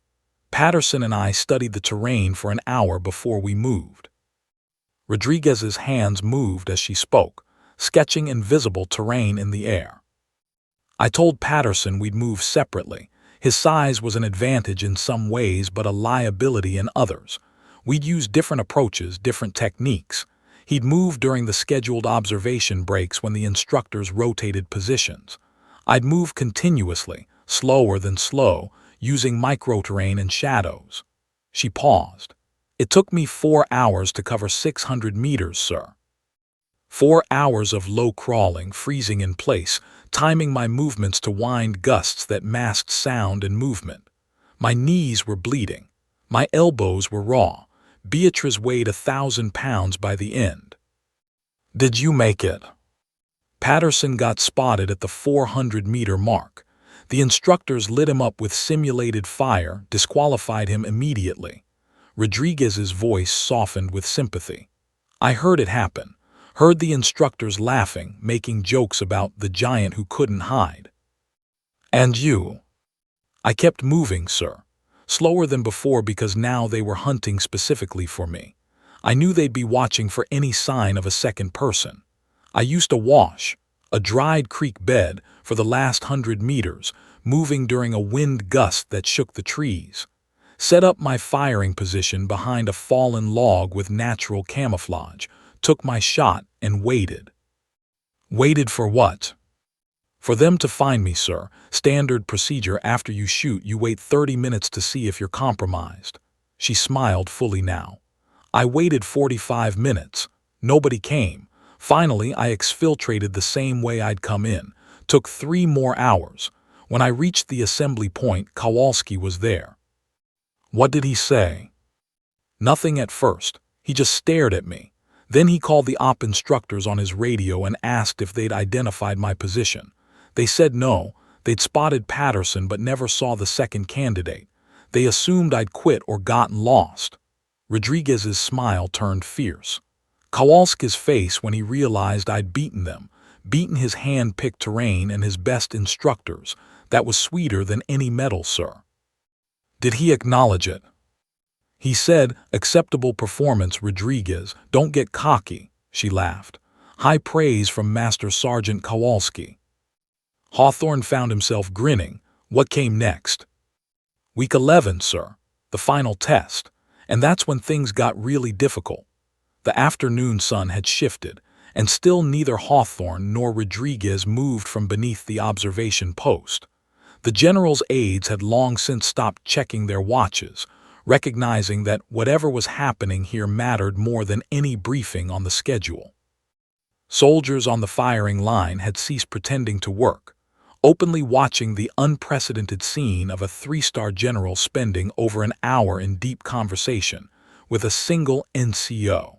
Patterson and I studied the terrain for an hour before we moved. Rodriguez's hands moved as she spoke, sketching invisible terrain in the air. I told Patterson we'd move separately. His size was an advantage in some ways but a liability in others. We'd use different approaches, different techniques. He'd move during the scheduled observation breaks when the instructors rotated positions. I'd move continuously, slower than slow, using microterrain and shadows. She paused. It took me 4 hours to cover 600 meters, sir. 4 hours of low crawling, freezing in place, timing my movements to wind gusts that masked sound and movement. My knees were bleeding. My elbows were raw. Beatrice weighed 1,000 pounds by the end. Did you make it? Patterson got spotted at the 400-meter mark. The instructors lit him up with simulated fire, disqualified him immediately. Rodriguez's voice softened with sympathy. I heard it happen. Heard the instructors laughing, making jokes about the giant who couldn't hide. And you? I kept moving, sir. Slower than before because now they were hunting specifically for me. I knew they'd be watching for any sign of a second person. I used a wash, a dried creek bed, for the last 100 meters, moving during a wind gust that shook the trees. Set up my firing position behind a fallen log with natural camouflage, took my shot and waited. Waited for what? For them to find me, sir. Standard procedure. After you shoot, you wait 30 minutes to see if you're compromised. She smiled fully now. I waited 45 minutes. Nobody came. Finally, I exfiltrated the same way I'd come in. Took 3 more hours. When I reached the assembly point, Kowalski was there. What did he say? Nothing at first. He just stared at me. Then he called the op instructors on his radio and asked if they'd identified my position. They said no, they'd spotted Patterson but never saw the second candidate. They assumed I'd quit or gotten lost. Rodriguez's smile turned fierce. Kowalski's face when he realized I'd beaten them, beaten his hand-picked terrain and his best instructors, that was sweeter than any medal, sir. Did he acknowledge it? He said, acceptable performance, Rodriguez, don't get cocky, she laughed. High praise from Master Sergeant Kowalski. Hawthorne found himself grinning. What came next? Week 11, sir, the final test, and that's when things got really difficult. The afternoon sun had shifted, and still neither Hawthorne nor Rodriguez moved from beneath the observation post. The general's aides had long since stopped checking their watches, recognizing that whatever was happening here mattered more than any briefing on the schedule. Soldiers on the firing line had ceased pretending to work, openly watching the unprecedented scene of a three-star general spending over an hour in deep conversation with a single NCO.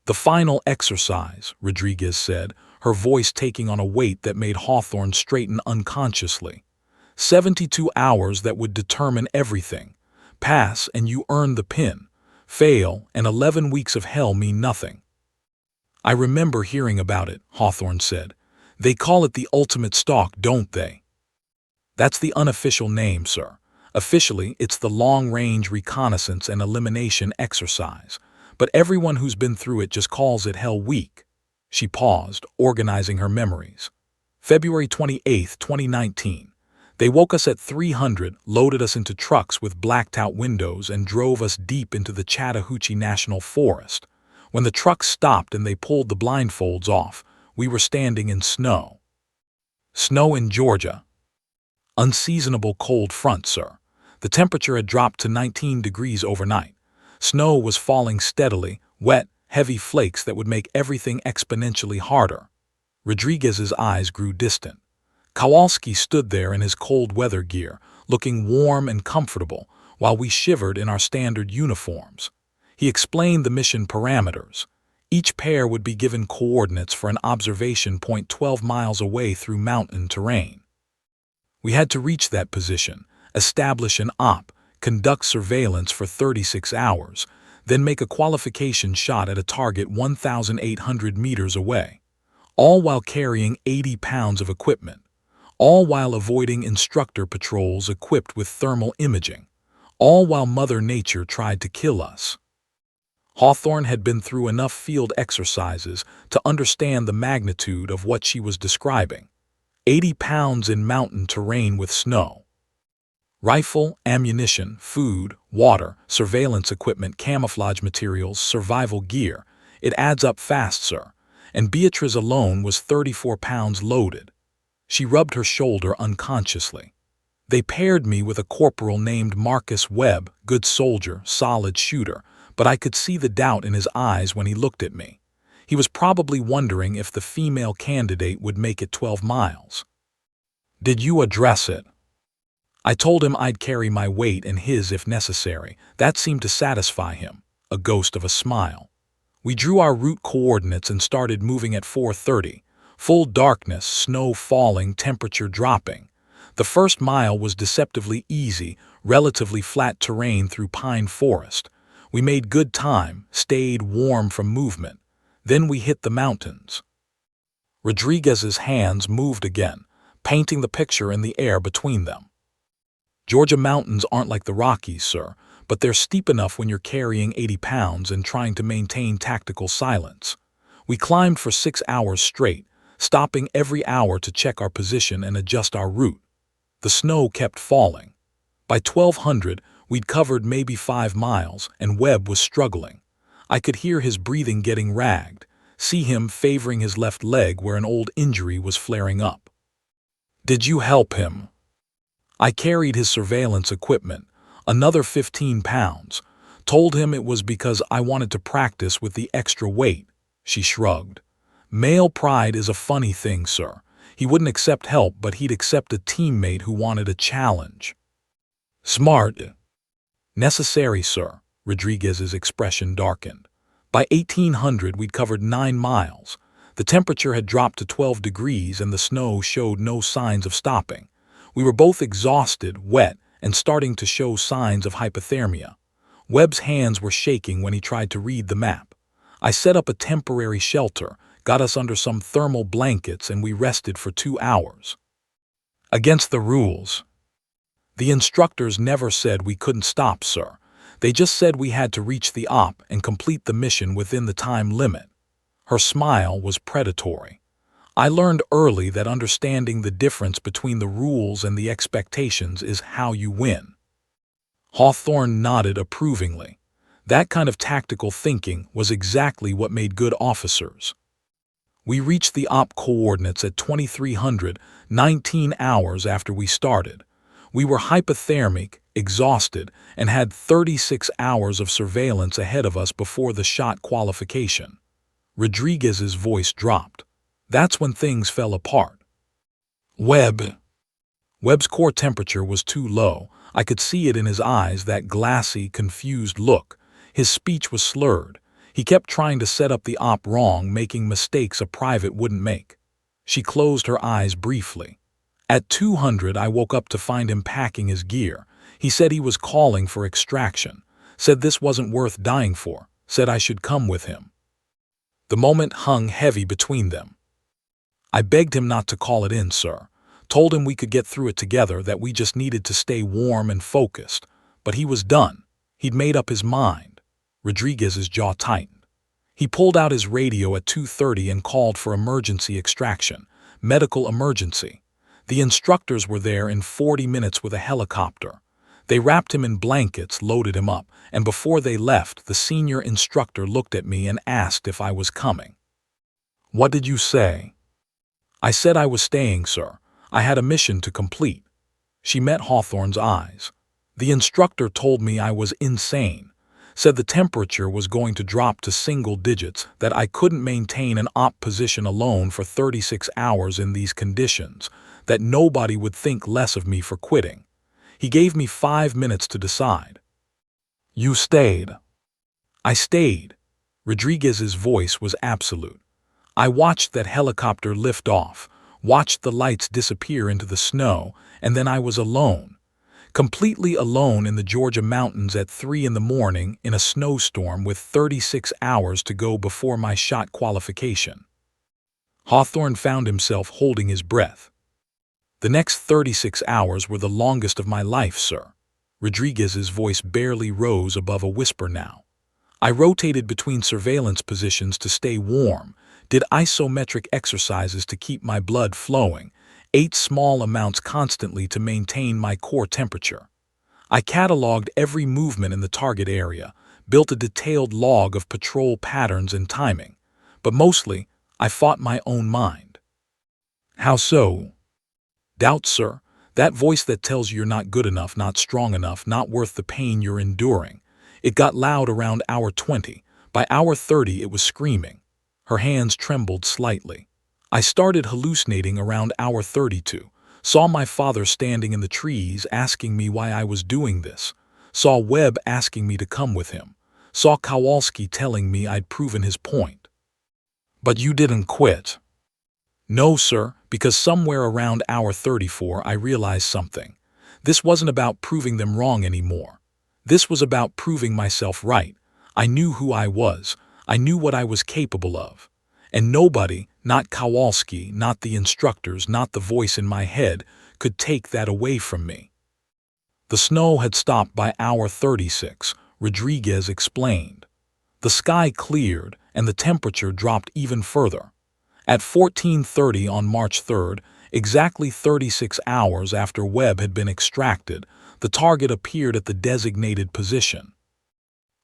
The final exercise, Rodriguez said, her voice taking on a weight that made Hawthorne straighten unconsciously. 72 hours that would determine everything. Pass and you earn the pin. Fail and 11 weeks of hell mean nothing. I remember hearing about it, Hawthorne said. They call it the ultimate stalk, don't they? That's the unofficial name, sir. Officially, it's the long-range reconnaissance and elimination exercise. But everyone who's been through it just calls it Hell Week. She paused, organizing her memories. February 28, 2019. They woke us at 300, loaded us into trucks with blacked-out windows, and drove us deep into the Chattahoochee National Forest. When the trucks stopped and they pulled the blindfolds off, we were standing in snow. Snow in Georgia. Unseasonable cold front, sir. The temperature had dropped to 19 degrees overnight. Snow was falling steadily, wet, heavy flakes that would make everything exponentially harder. Rodriguez's eyes grew distant. Kowalski stood there in his cold weather gear, looking warm and comfortable, while we shivered in our standard uniforms. He explained the mission parameters. Each pair would be given coordinates for an observation point 12 miles away through mountain terrain. We had to reach that position, establish an op, conduct surveillance for 36 hours, then make a qualification shot at a target 1,800 meters away, all while carrying 80 pounds of equipment. All while avoiding instructor patrols equipped with thermal imaging, all while Mother Nature tried to kill us. Hawthorne had been through enough field exercises to understand the magnitude of what she was describing. 80 pounds in mountain terrain with snow. Rifle, ammunition, food, water, surveillance equipment, camouflage materials, survival gear. It adds up fast, sir. And Beatrice alone was 34 pounds loaded. She rubbed her shoulder unconsciously. They paired me with a corporal named Marcus Webb, good soldier, solid shooter, but I could see the doubt in his eyes when he looked at me. He was probably wondering if the female candidate would make it 12 miles. Did you address it? I told him I'd carry my weight and his if necessary. That seemed to satisfy him, a ghost of a smile. We drew our route coordinates and started moving at 4:30. Full darkness, snow falling, temperature dropping. The first mile was deceptively easy, relatively flat terrain through pine forest. We made good time, stayed warm from movement. Then we hit the mountains. Rodriguez's hands moved again, painting the picture in the air between them. Georgia mountains aren't like the Rockies, sir, but they're steep enough when you're carrying 80 pounds and trying to maintain tactical silence. We climbed for 6 hours straight, stopping every hour to check our position and adjust our route. The snow kept falling. By 1200, we'd covered maybe 5 miles, and Webb was struggling. I could hear his breathing getting ragged, see him favoring his left leg where an old injury was flaring up. Did you help him? I carried his surveillance equipment, another 15 pounds, told him it was because I wanted to practice with the extra weight. She shrugged. Male pride is a funny thing, sir. He wouldn't accept help, but he'd accept a teammate who wanted a challenge. Smart. Necessary, sir. Rodriguez's expression darkened. By 1800, we'd covered 9 miles. The temperature had dropped to 12 degrees and the snow showed no signs of stopping. We were both exhausted, wet, and starting to show signs of hypothermia. Webb's hands were shaking when he tried to read the map. I set up a temporary shelter, got us under some thermal blankets, and we rested for 2 hours. Against the rules. The instructors never said we couldn't stop, sir. They just said we had to reach the op and complete the mission within the time limit. Her smile was predatory. I learned early that understanding the difference between the rules and the expectations is how you win. Hawthorne nodded approvingly. That kind of tactical thinking was exactly what made good officers. We reached the op coordinates at 2300, 19 hours after we started. We were hypothermic, exhausted, and had 36 hours of surveillance ahead of us before the shot qualification. Rodriguez's voice dropped. That's when things fell apart. Webb's core temperature was too low. I could see it in his eyes, that glassy, confused look. His speech was slurred. He kept trying to set up the op wrong, making mistakes a private wouldn't make. She closed her eyes briefly. At 200, I woke up to find him packing his gear. He said he was calling for extraction, said this wasn't worth dying for, said I should come with him. The moment hung heavy between them. I begged him not to call it in, sir. Told him we could get through it together, that we just needed to stay warm and focused. But he was done. He'd made up his mind. Rodriguez's jaw tightened. He pulled out his radio at 2:30 and called for emergency extraction. Medical emergency. The instructors were there in 40 minutes with a helicopter. They wrapped him in blankets, loaded him up, and before they left, the senior instructor looked at me and asked if I was coming. What did you say? I said I was staying, sir. I had a mission to complete. She met Hawthorne's eyes. The instructor told me I was insane. Said the temperature was going to drop to single digits, that I couldn't maintain an op position alone for 36 hours in these conditions, that nobody would think less of me for quitting. He gave me 5 minutes to decide. You stayed. I stayed. Rodriguez's voice was absolute. I watched that helicopter lift off, watched the lights disappear into the snow, and then I was alone. Completely alone in the Georgia mountains at 3 in the morning in a snowstorm with 36 hours to go before my shot qualification. Hawthorne found himself holding his breath. The next 36 hours were the longest of my life, sir. Rodriguez's voice barely rose above a whisper now. I rotated between surveillance positions to stay warm, did isometric exercises to keep my blood flowing, ate small amounts constantly to maintain my core temperature. I cataloged every movement in the target area, built a detailed log of patrol patterns and timing, but mostly I fought my own mind. How so? Doubt, sir. That voice that tells you you're not good enough, not strong enough, not worth the pain you're enduring. It got loud around hour 20. By hour 30, it was screaming. Her hands trembled slightly. I started hallucinating around hour 32. Saw my father standing in the trees asking me why I was doing this. Saw Webb asking me to come with him. Saw Kowalski telling me I'd proven his point. But you didn't quit. No, sir, because somewhere around hour 34 I realized something. This wasn't about proving them wrong anymore. This was about proving myself right. I knew who I was. I knew what I was capable of. And nobody, not Kowalski, not the instructors, not the voice in my head, could take that away from me. The snow had stopped by hour 36, Rodriguez explained. The sky cleared and the temperature dropped even further. At 14:30 on March 3rd, exactly 36 hours after Webb had been extracted, the target appeared at the designated position.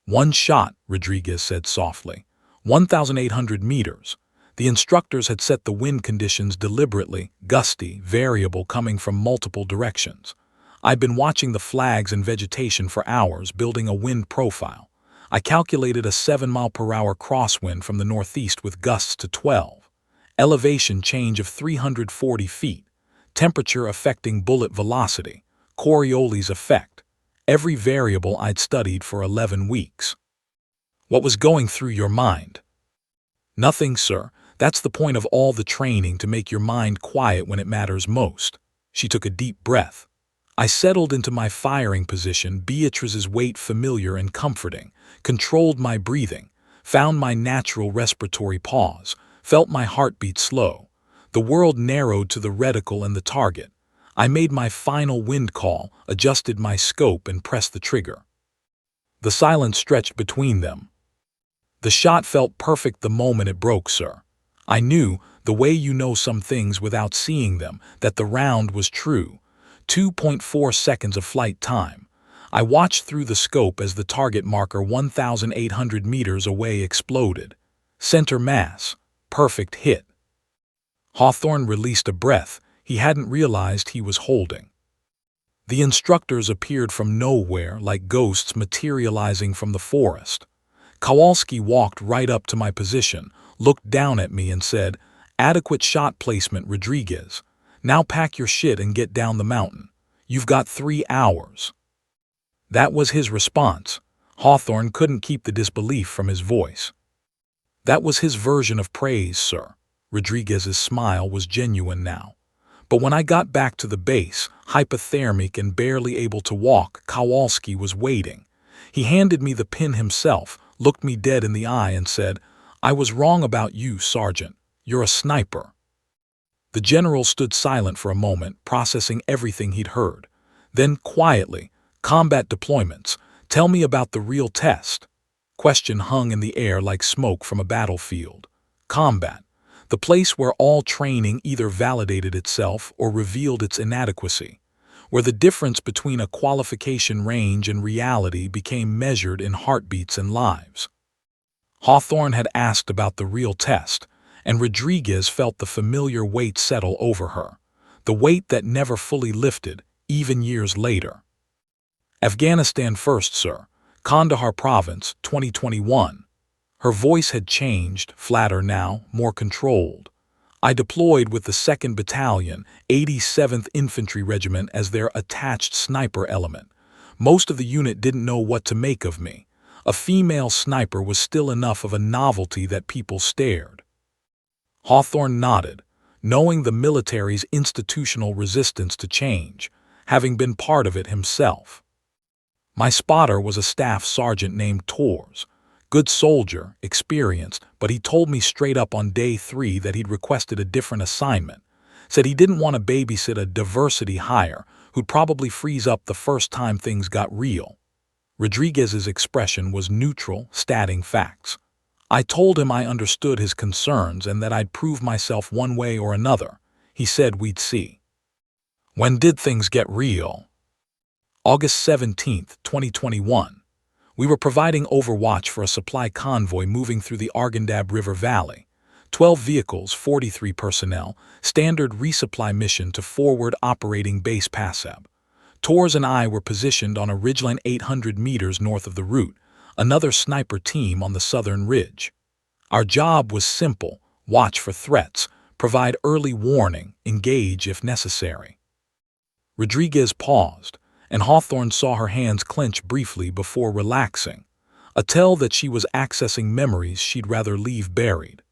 One shot, Rodriguez said softly. 1,800 meters. The instructors had set the wind conditions deliberately, gusty, variable, coming from multiple directions. I'd been watching the flags and vegetation for hours, building a wind profile. I calculated a 7-mile-per-hour crosswind from the northeast with gusts to 12. Elevation change of 340 feet. Temperature affecting bullet velocity. Coriolis effect. every variable I'd studied for 11 weeks. What was going through your mind? Nothing, sir. That's the point of all the training, to make your mind quiet when it matters most. She took a deep breath. I settled into my firing position, Beatrice's weight familiar and comforting, controlled my breathing, found my natural respiratory pause, felt my heartbeat slow. The world narrowed to the reticle and the target. I made my final wind call, adjusted my scope, and pressed the trigger. The silence stretched between them. The shot felt perfect the moment it broke, sir. I knew, the way you know some things without seeing them, that the round was true. 2.4 seconds of flight time. I watched through the scope as the target marker 1,800 meters away exploded. Center mass. Perfect hit. Hawthorne released a breath he hadn't realized he was holding. The instructors appeared from nowhere, like ghosts materializing from the forest. Kowalski walked right up to my position, looked down at me and said, "Adequate shot placement, Rodriguez. Now pack your shit and get down the mountain. You've got 3 hours." That was his response. Hawthorne couldn't keep the disbelief from his voice. That was his version of praise, sir. Rodriguez's smile was genuine now. But when I got back to the base, hypothermic and barely able to walk, Kowalski was waiting. He handed me the pin himself, looked me dead in the eye and said, "I was wrong about you, Sergeant. You're a sniper." The general stood silent for a moment, processing everything he'd heard. Then, quietly, "Combat deployments. Tell me about the real test." Question hung in the air like smoke from a battlefield. Combat. The place where all training either validated itself or revealed its inadequacy, where the difference between a qualification range and reality became measured in heartbeats and lives. Hawthorne had asked about the real test, and Rodriguez felt the familiar weight settle over her, the weight that never fully lifted, even years later. "Afghanistan first, sir. Kandahar Province, 2021. Her voice had changed, flatter now, more controlled. "I deployed with the 2nd Battalion, 87th Infantry Regiment as their attached sniper element. Most of the unit didn't know what to make of me. A female sniper was still enough of a novelty that people stared." Hawthorne nodded, knowing the military's institutional resistance to change, having been part of it himself. "My spotter was a staff sergeant named Torres. Good soldier, experienced, but he told me straight up on day 3 that he'd requested a different assignment. Said he didn't want to babysit a diversity hire who'd probably freeze up the first time things got real." Rodriguez's expression was neutral, stating facts. "I told him I understood his concerns and that I'd prove myself one way or another. He said we'd see." "When did things get real?" "August 17th, 2021. We were providing overwatch for a supply convoy moving through the Arghandab River Valley. 12 vehicles, 43 personnel, standard resupply mission to forward operating base Passab. Torres and I were positioned on a ridgeline 800 meters north of the route, another sniper team on the southern ridge. Our job was simple: watch for threats, provide early warning, engage if necessary." Rodriguez paused, and Hawthorne saw her hands clench briefly before relaxing, a tell that she was accessing memories she'd rather leave buried.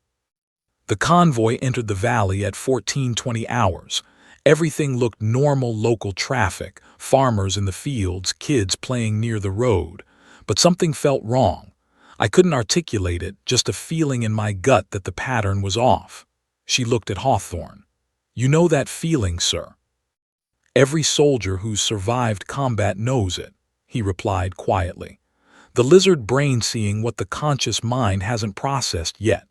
The convoy entered the valley at 14:20 hours. Everything looked normal: local traffic, farmers in the fields, kids playing near the road. But something felt wrong. I couldn't articulate it, just a feeling in my gut that the pattern was off. She looked at Hawthorne. "You know that feeling, sir?" "Every soldier who's survived combat knows it," he replied quietly. "The lizard brain seeing what the conscious mind hasn't processed yet."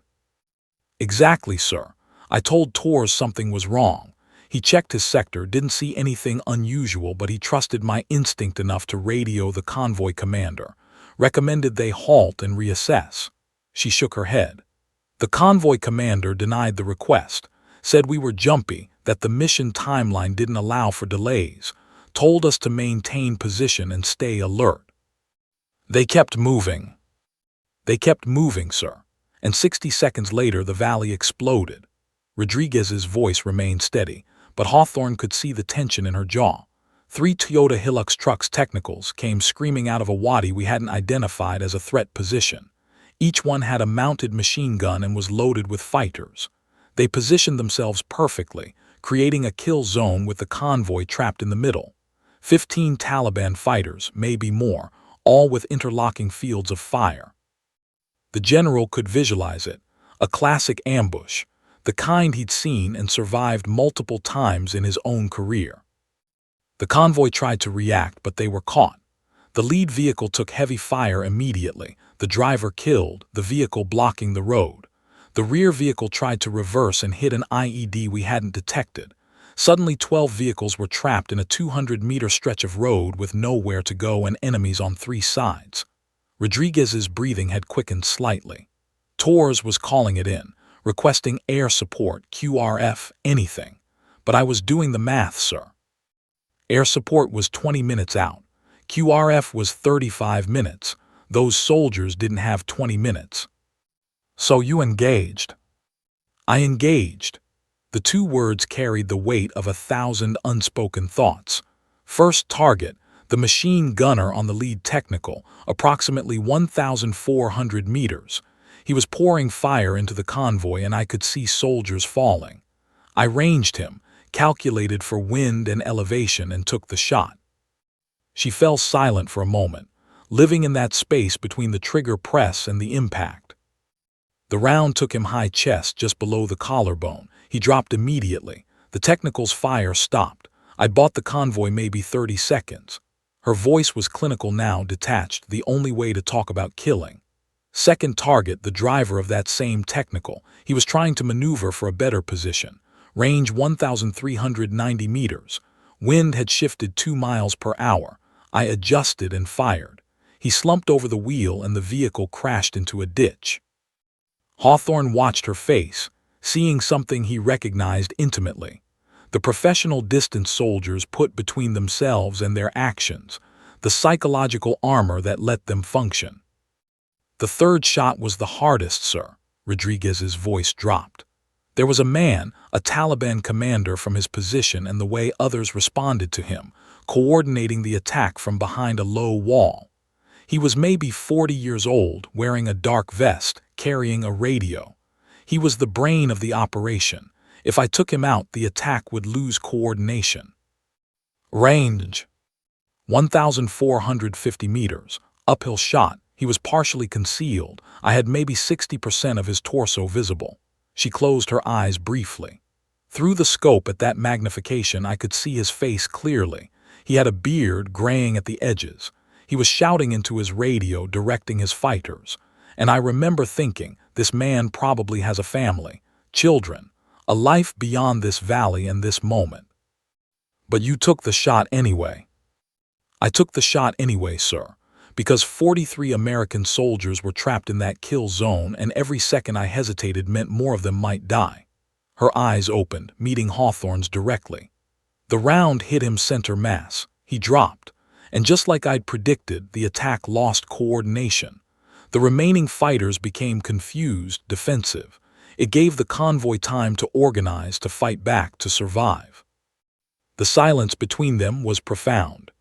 "Exactly, sir. I told Torres something was wrong. He checked his sector, didn't see anything unusual, but he trusted my instinct enough to radio the convoy commander. Recommended they halt and reassess." She shook her head. "The convoy commander denied the request. Said we were jumpy, that the mission timeline didn't allow for delays, told us to maintain position and stay alert." "They kept moving." "They kept moving, sir. And 60 seconds later the valley exploded." Rodriguez's voice remained steady, but Hawthorne could see the tension in her jaw. 3 Toyota Hilux trucks technicals came screaming out of a wadi we hadn't identified as a threat position. Each one had a mounted machine gun and was loaded with fighters. They positioned themselves perfectly, creating a kill zone with the convoy trapped in the middle. 15 Taliban fighters, maybe more, all with interlocking fields of fire. The general could visualize it, a classic ambush, the kind he'd seen and survived multiple times in his own career. The convoy tried to react, but they were caught. The lead vehicle took heavy fire immediately, the driver killed, the vehicle blocking the road. The rear vehicle tried to reverse and hit an IED we hadn't detected. Suddenly 12 vehicles were trapped in a 200-meter stretch of road with nowhere to go and enemies on 3 sides. Rodriguez's breathing had quickened slightly. Torres was calling it in, requesting air support, QRF, anything. But I was doing the math, sir. Air support was 20 minutes out. QRF was 35 minutes. Those soldiers didn't have 20 minutes. So you engaged. I engaged. The 2 words carried the weight of 1,000 unspoken thoughts. First target, the machine gunner on the lead technical, approximately 1,400 meters. He was pouring fire into the convoy and I could see soldiers falling. I ranged him, calculated for wind and elevation, and took the shot. She fell silent for a moment, living in that space between the trigger press and the impact. The round took him high chest, just below the collarbone. He dropped immediately. The technical's fire stopped. I'd bought the convoy maybe 30 seconds. Her voice was clinical now, detached, the only way to talk about killing. Second target, the driver of that same technical. He was trying to maneuver for a better position. Range 1,390 meters. Wind had shifted 2 miles per hour. I adjusted and fired. He slumped over the wheel and the vehicle crashed into a ditch. Hawthorne watched her face, seeing something he recognized intimately. The professional distance soldiers put between themselves and their actions, the psychological armor that let them function. The third shot was the hardest, sir. Rodriguez's voice dropped. There was a man, a Taliban commander, from his position and the way others responded to him, coordinating the attack from behind a low wall. He was maybe 40 years old, wearing a dark vest, carrying a radio. He was the brain of the operation. If I took him out, the attack would lose coordination. Range 1,450 meters, uphill shot. He was partially concealed. I had maybe 60% of his torso visible. She closed her eyes briefly. Through the scope at that magnification, I could see his face clearly. He had a beard graying at the edges. He was shouting into his radio, directing his fighters. And I remember thinking, this man probably has a family, children, a life beyond this valley and this moment. But you took the shot anyway. I took the shot anyway, sir, because 43 American soldiers were trapped in that kill zone, and every second I hesitated meant more of them might die. Her eyes opened, meeting Hawthorne's directly. The round hit him center mass. He dropped. And just like I'd predicted, the attack lost coordination. The remaining fighters became confused, defensive. It gave the convoy time to organize, to fight back, to survive. The silence between them was profound.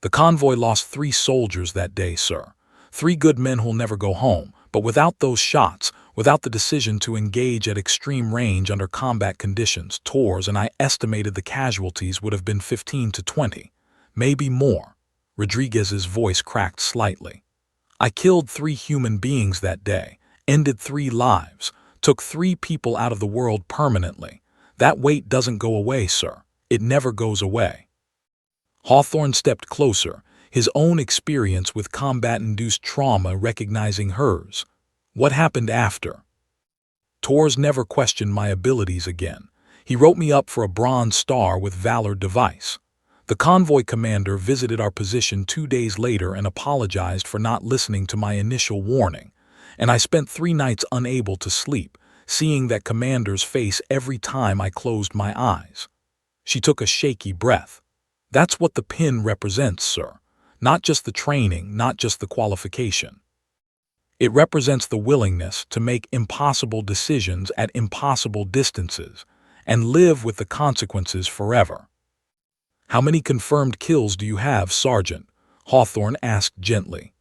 The convoy lost 3 soldiers that day, sir. 3 good men who'll never go home, but without those shots, without the decision to engage at extreme range under combat conditions, Torres and I estimated the casualties would have been 15 to 20, maybe more. Rodriguez's voice cracked slightly. I killed 3 human beings that day, ended 3 lives, took 3 people out of the world permanently. That weight doesn't go away, sir. It never goes away. Hawthorne stepped closer, his own experience with combat-induced trauma recognizing hers. What happened after? Torres never questioned my abilities again. He wrote me up for a Bronze Star with Valor device. The convoy commander visited our position 2 days later and apologized for not listening to my initial warning, and I spent 3 nights unable to sleep, seeing that commander's face every time I closed my eyes. She took a shaky breath. That's what the pin represents, sir. Not just the training, not just the qualification. It represents the willingness to make impossible decisions at impossible distances and live with the consequences forever. How many confirmed kills do you have, Sergeant? Hawthorne asked gently.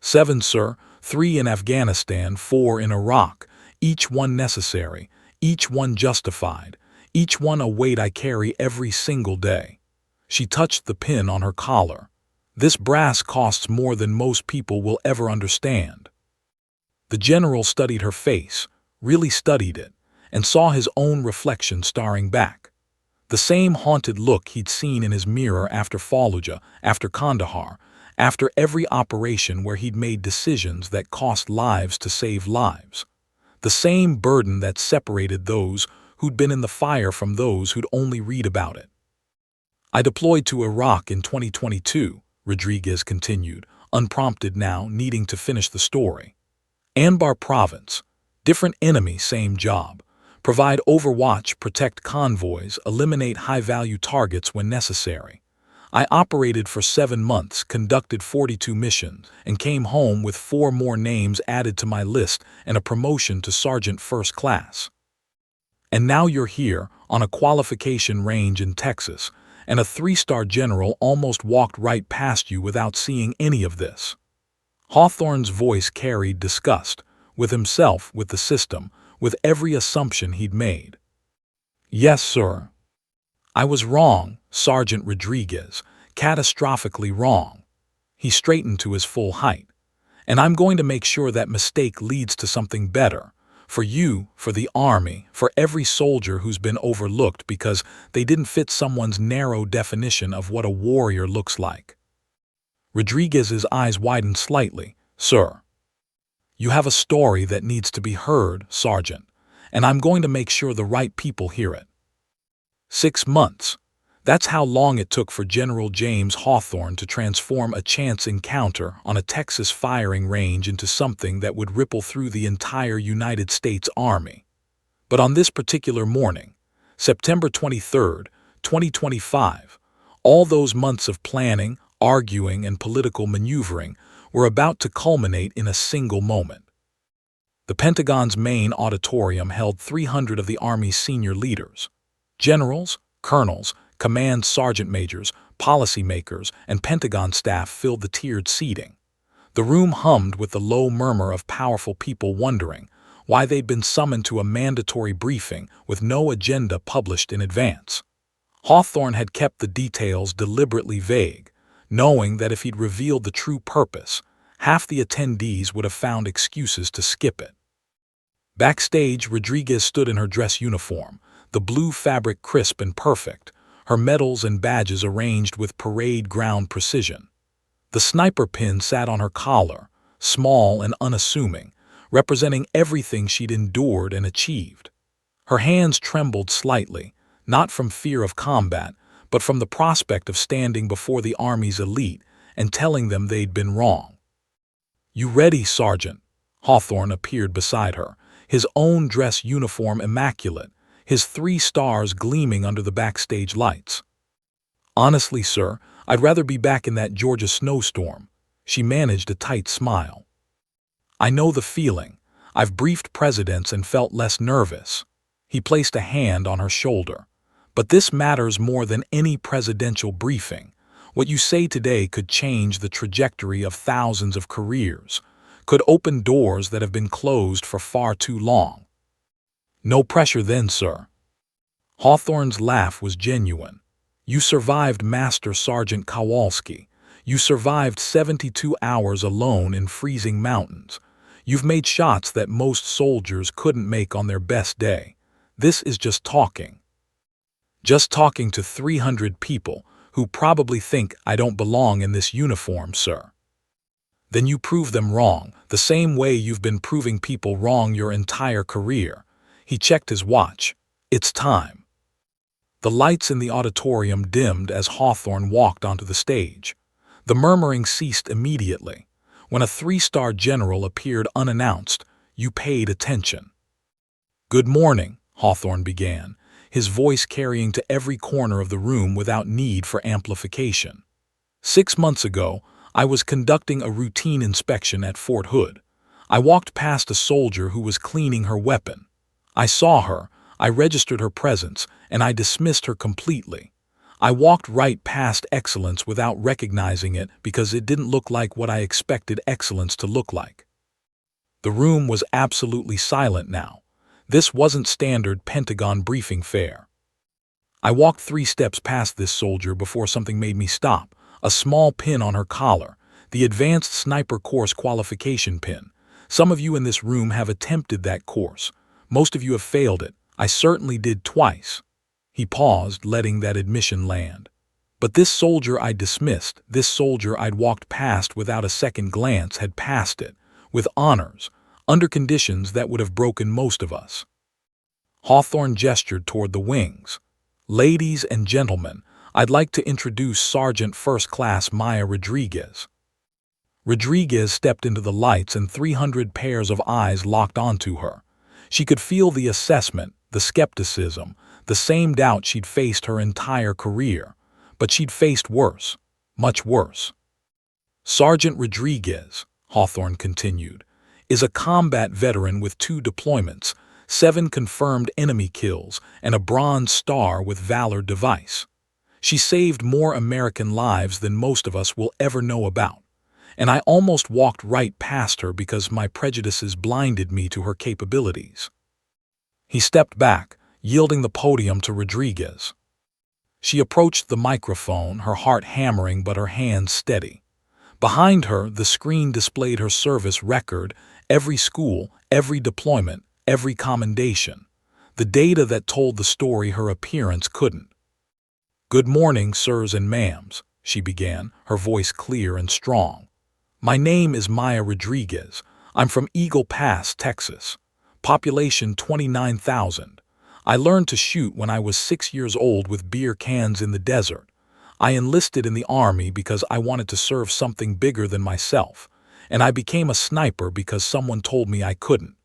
7, sir. 3 in Afghanistan, 4 in Iraq, each one necessary, each one justified, each one a weight I carry every single day. She touched the pin on her collar. This brass costs more than most people will ever understand. The general studied her face, really studied it, and saw his own reflection staring back. The same haunted look he'd seen in his mirror after Fallujah, after Kandahar, after every operation where he'd made decisions that cost lives to save lives. The same burden that separated those who'd been in the fire from those who'd only read about it. I deployed to Iraq in 2022, Rodriguez continued, unprompted now, needing to finish the story. Anbar Province. Different enemy, same job. Provide overwatch, protect convoys, eliminate high-value targets when necessary. I operated for 7 months, conducted 42 missions, and came home with 4 more names added to my list and a promotion to Sergeant First Class. And now you're here, on a qualification range in Texas, and a 3-star general almost walked right past you without seeing any of this. Hawthorne's voice carried disgust, with himself, with the system, with every assumption he'd made. Yes, sir. I was wrong, Sergeant Rodriguez, catastrophically wrong. He straightened to his full height. And I'm going to make sure that mistake leads to something better. For you, for the Army, for every soldier who's been overlooked because they didn't fit someone's narrow definition of what a warrior looks like. Rodriguez's eyes widened slightly. Sir. You have a story that needs to be heard, Sergeant, and I'm going to make sure the right people hear it. 6 months. That's how long it took for General James Hawthorne to transform a chance encounter on a Texas firing range into something that would ripple through the entire United States Army. But on this particular morning, September 23, 2025, all those months of planning, arguing, and political maneuvering were about to culminate in a single moment. The Pentagon's main auditorium held 300 of the Army's senior leaders. Generals, colonels, command sergeant majors, policymakers, and Pentagon staff filled the tiered seating. The room hummed with the low murmur of powerful people wondering why they'd been summoned to a mandatory briefing with no agenda published in advance. Hawthorne had kept the details deliberately vague, knowing that if he'd revealed the true purpose, half the attendees would have found excuses to skip it. Backstage, Rodriguez stood in her dress uniform, the blue fabric crisp and perfect, her medals and badges arranged with parade ground precision. The sniper pin sat on her collar, small and unassuming, representing everything she'd endured and achieved. Her hands trembled slightly, not from fear of combat, but from the prospect of standing before the Army's elite and telling them they'd been wrong. You ready, Sergeant? Hawthorne appeared beside her, his own dress uniform immaculate, his 3 stars gleaming under the backstage lights. Honestly, sir, I'd rather be back in that Georgia snowstorm. She managed a tight smile. I know the feeling. I've briefed presidents and felt less nervous. He placed a hand on her shoulder. But this matters more than any presidential briefing. What you say today could change the trajectory of thousands of careers, could open doors that have been closed for far too long. No pressure then, sir. Hawthorne's laugh was genuine. You survived Master Sergeant Kowalski. You survived 72 hours alone in freezing mountains. You've made shots that most soldiers couldn't make on their best day. This is just talking. Just talking to 300 people who probably think I don't belong in this uniform, sir. Then you prove them wrong, the same way you've been proving people wrong your entire career. He checked his watch. It's time. The lights in the auditorium dimmed as Hawthorne walked onto the stage. The murmuring ceased immediately. When a 3-star general appeared unannounced, you paid attention. Good morning, Hawthorne began, his voice carrying to every corner of the room without need for amplification. 6 months ago, I was conducting a routine inspection at Fort Hood. I walked past a soldier who was cleaning her weapon. I saw her, I registered her presence, and I dismissed her completely. I walked right past excellence without recognizing it because it didn't look like what I expected excellence to look like. The room was absolutely silent now. This wasn't standard Pentagon briefing fare. I walked 3 steps past this soldier before something made me stop. A small pin on her collar, the Advanced Sniper Course qualification pin. Some of you in this room have attempted that course. Most of you have failed it. I certainly did twice. He paused, letting that admission land. But this soldier I dismissed, this soldier I'd walked past without a second glance, had passed it, with honors, under conditions that would have broken most of us. Hawthorne gestured toward the wings. Ladies and gentlemen, I'd like to introduce Sergeant First Class Maya Rodriguez. Rodriguez stepped into the lights and 300 pairs of eyes locked onto her. She could feel the assessment, the skepticism, the same doubt she'd faced her entire career. But she'd faced worse, much worse. Sergeant Rodriguez, Hawthorne continued, is a combat veteran with 2 deployments, 7 confirmed enemy kills, and a Bronze Star with Valor device. She saved more American lives than most of us will ever know about. And I almost walked right past her because my prejudices blinded me to her capabilities. He stepped back, yielding the podium to Rodriguez. She approached the microphone, her heart hammering but her hands steady. Behind her, the screen displayed her service record, every school, every deployment, every commendation. The data that told the story her appearance couldn't. "Good morning, sirs and ma'ams," she began, her voice clear and strong. "My name is Maya Rodriguez. I'm from Eagle Pass, Texas. Population 29,000. I learned to shoot when I was 6 years old with beer cans in the desert. I enlisted in the Army because I wanted to serve something bigger than myself, and I became a sniper because someone told me I couldn't."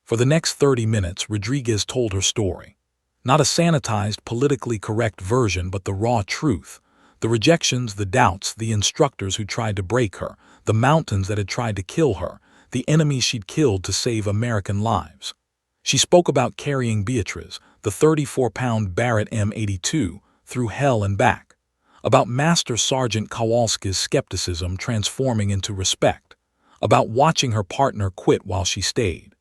For the next 30 minutes, Rodriguez told her story. Not a sanitized, politically correct version, but the raw truth. The rejections, the doubts, the instructors who tried to break her, the mountains that had tried to kill her, the enemies she'd killed to save American lives. She spoke about carrying Beatrice, the 34-pound Barrett M82, through hell and back. About Master Sergeant Kowalski's skepticism transforming into respect. About watching her partner quit while she stayed.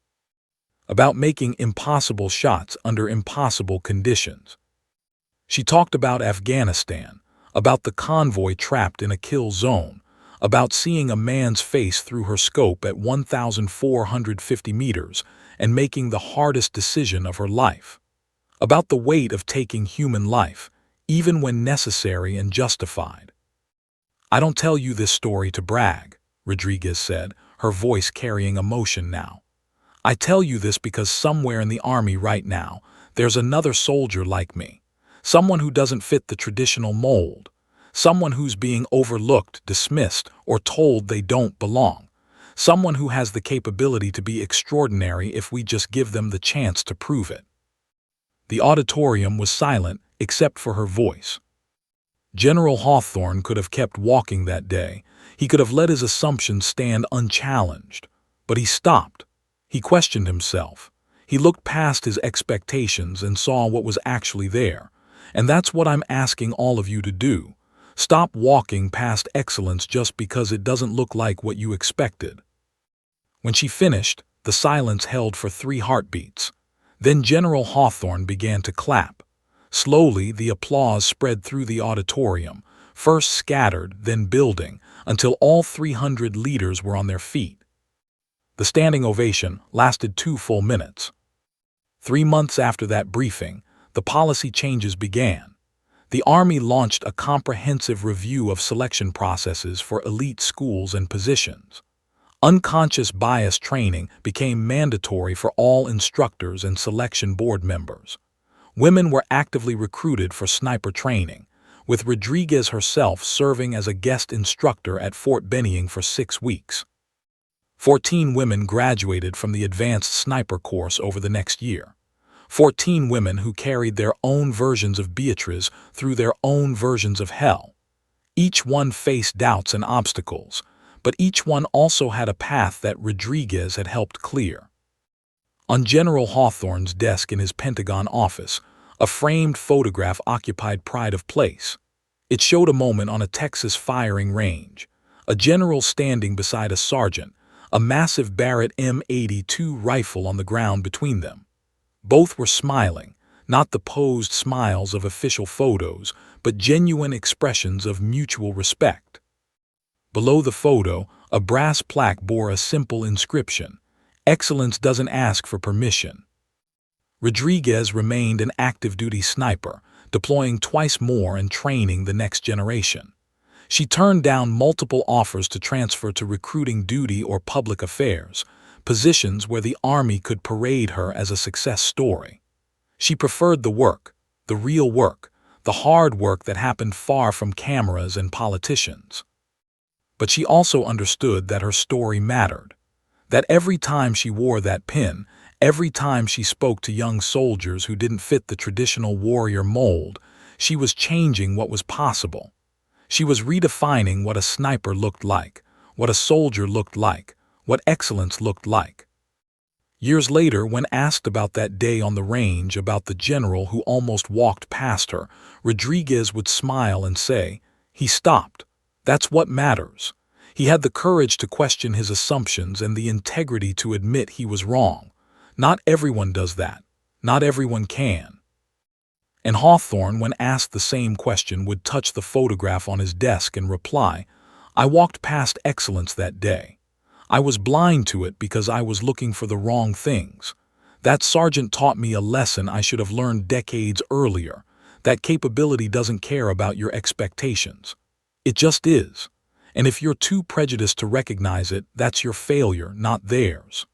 About making impossible shots under impossible conditions. She talked about Afghanistan, about the convoy trapped in a kill zone, about seeing a man's face through her scope at 1,450 meters and making the hardest decision of her life. About the weight of taking human life, even when necessary and justified. "I don't tell you this story to brag," Rodriguez said, her voice carrying emotion now. "I tell you this because somewhere in the Army right now, there's another soldier like me. Someone who doesn't fit the traditional mold. Someone who's being overlooked, dismissed, or told they don't belong. Someone who has the capability to be extraordinary if we just give them the chance to prove it." The auditorium was silent except for her voice. General Hawthorne could have kept walking that day. He could have let his assumptions stand unchallenged. But he stopped. He questioned himself. He looked past his expectations and saw what was actually there. And that's what I'm asking all of you to do. Stop walking past excellence just because it doesn't look like what you expected. When she finished, the silence held for 3 heartbeats. Then General Hawthorne began to clap. Slowly, the applause spread through the auditorium, first scattered, then building, until all 300 leaders were on their feet. The standing ovation lasted 2 full minutes. 3 months after that briefing, the policy changes began. The Army launched a comprehensive review of selection processes for elite schools and positions. Unconscious bias training became mandatory for all instructors and selection board members. Women were actively recruited for sniper training, with Rodriguez herself serving as a guest instructor at Fort Benning for 6 weeks. 14 women graduated from the Advanced Sniper Course over the next year. 14 women who carried their own versions of Beatrice through their own versions of hell. Each one faced doubts and obstacles, but each one also had a path that Rodriguez had helped clear. On General Hawthorne's desk in his Pentagon office, A framed photograph occupied pride of place. It showed a moment on a Texas firing range, a general standing beside a sergeant, a massive Barrett M82 rifle on the ground between them. Both were smiling, not the posed smiles of official photos, but genuine expressions of mutual respect. Below the photo, a brass plaque bore a simple inscription: "Excellence doesn't ask for permission." Rodriguez remained an active-duty sniper, deploying twice more and training the next generation. She turned down multiple offers to transfer to recruiting duty or public affairs, positions where the Army could parade her as a success story. She preferred the work, the real work, the hard work that happened far from cameras and politicians. But she also understood that her story mattered, that every time she wore that pin, every time she spoke to young soldiers who didn't fit the traditional warrior mold, she was changing what was possible. She was redefining what a sniper looked like, what a soldier looked like, what excellence looked like. Years later, when asked about that day on the range, about the general who almost walked past her, Rodriguez would smile and say, "He stopped. That's what matters." He had the courage to question his assumptions and the integrity to admit he was wrong. Not everyone does that. Not everyone can. And Hawthorne, when asked the same question, would touch the photograph on his desk and reply, "I walked past excellence that day. I was blind to it because I was looking for the wrong things. That sergeant taught me a lesson I should have learned decades earlier. That capability doesn't care about your expectations. It just is. And if you're too prejudiced to recognize it, that's your failure, not theirs."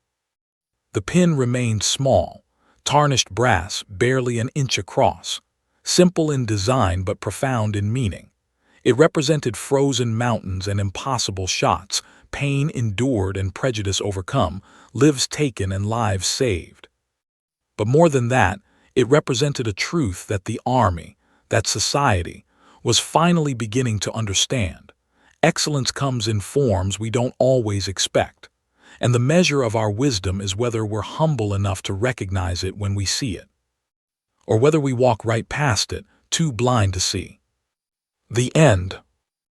The pin remained small, tarnished brass, barely an inch across, simple in design but profound in meaning. It represented frozen mountains and impossible shots, pain endured and prejudice overcome, lives taken and lives saved. But more than that, it represented a truth that the Army, that society, was finally beginning to understand. Excellence comes in forms we don't always expect, and the measure of our wisdom is whether we're humble enough to recognize it when we see it, or whether we walk right past it, too blind to see. The end.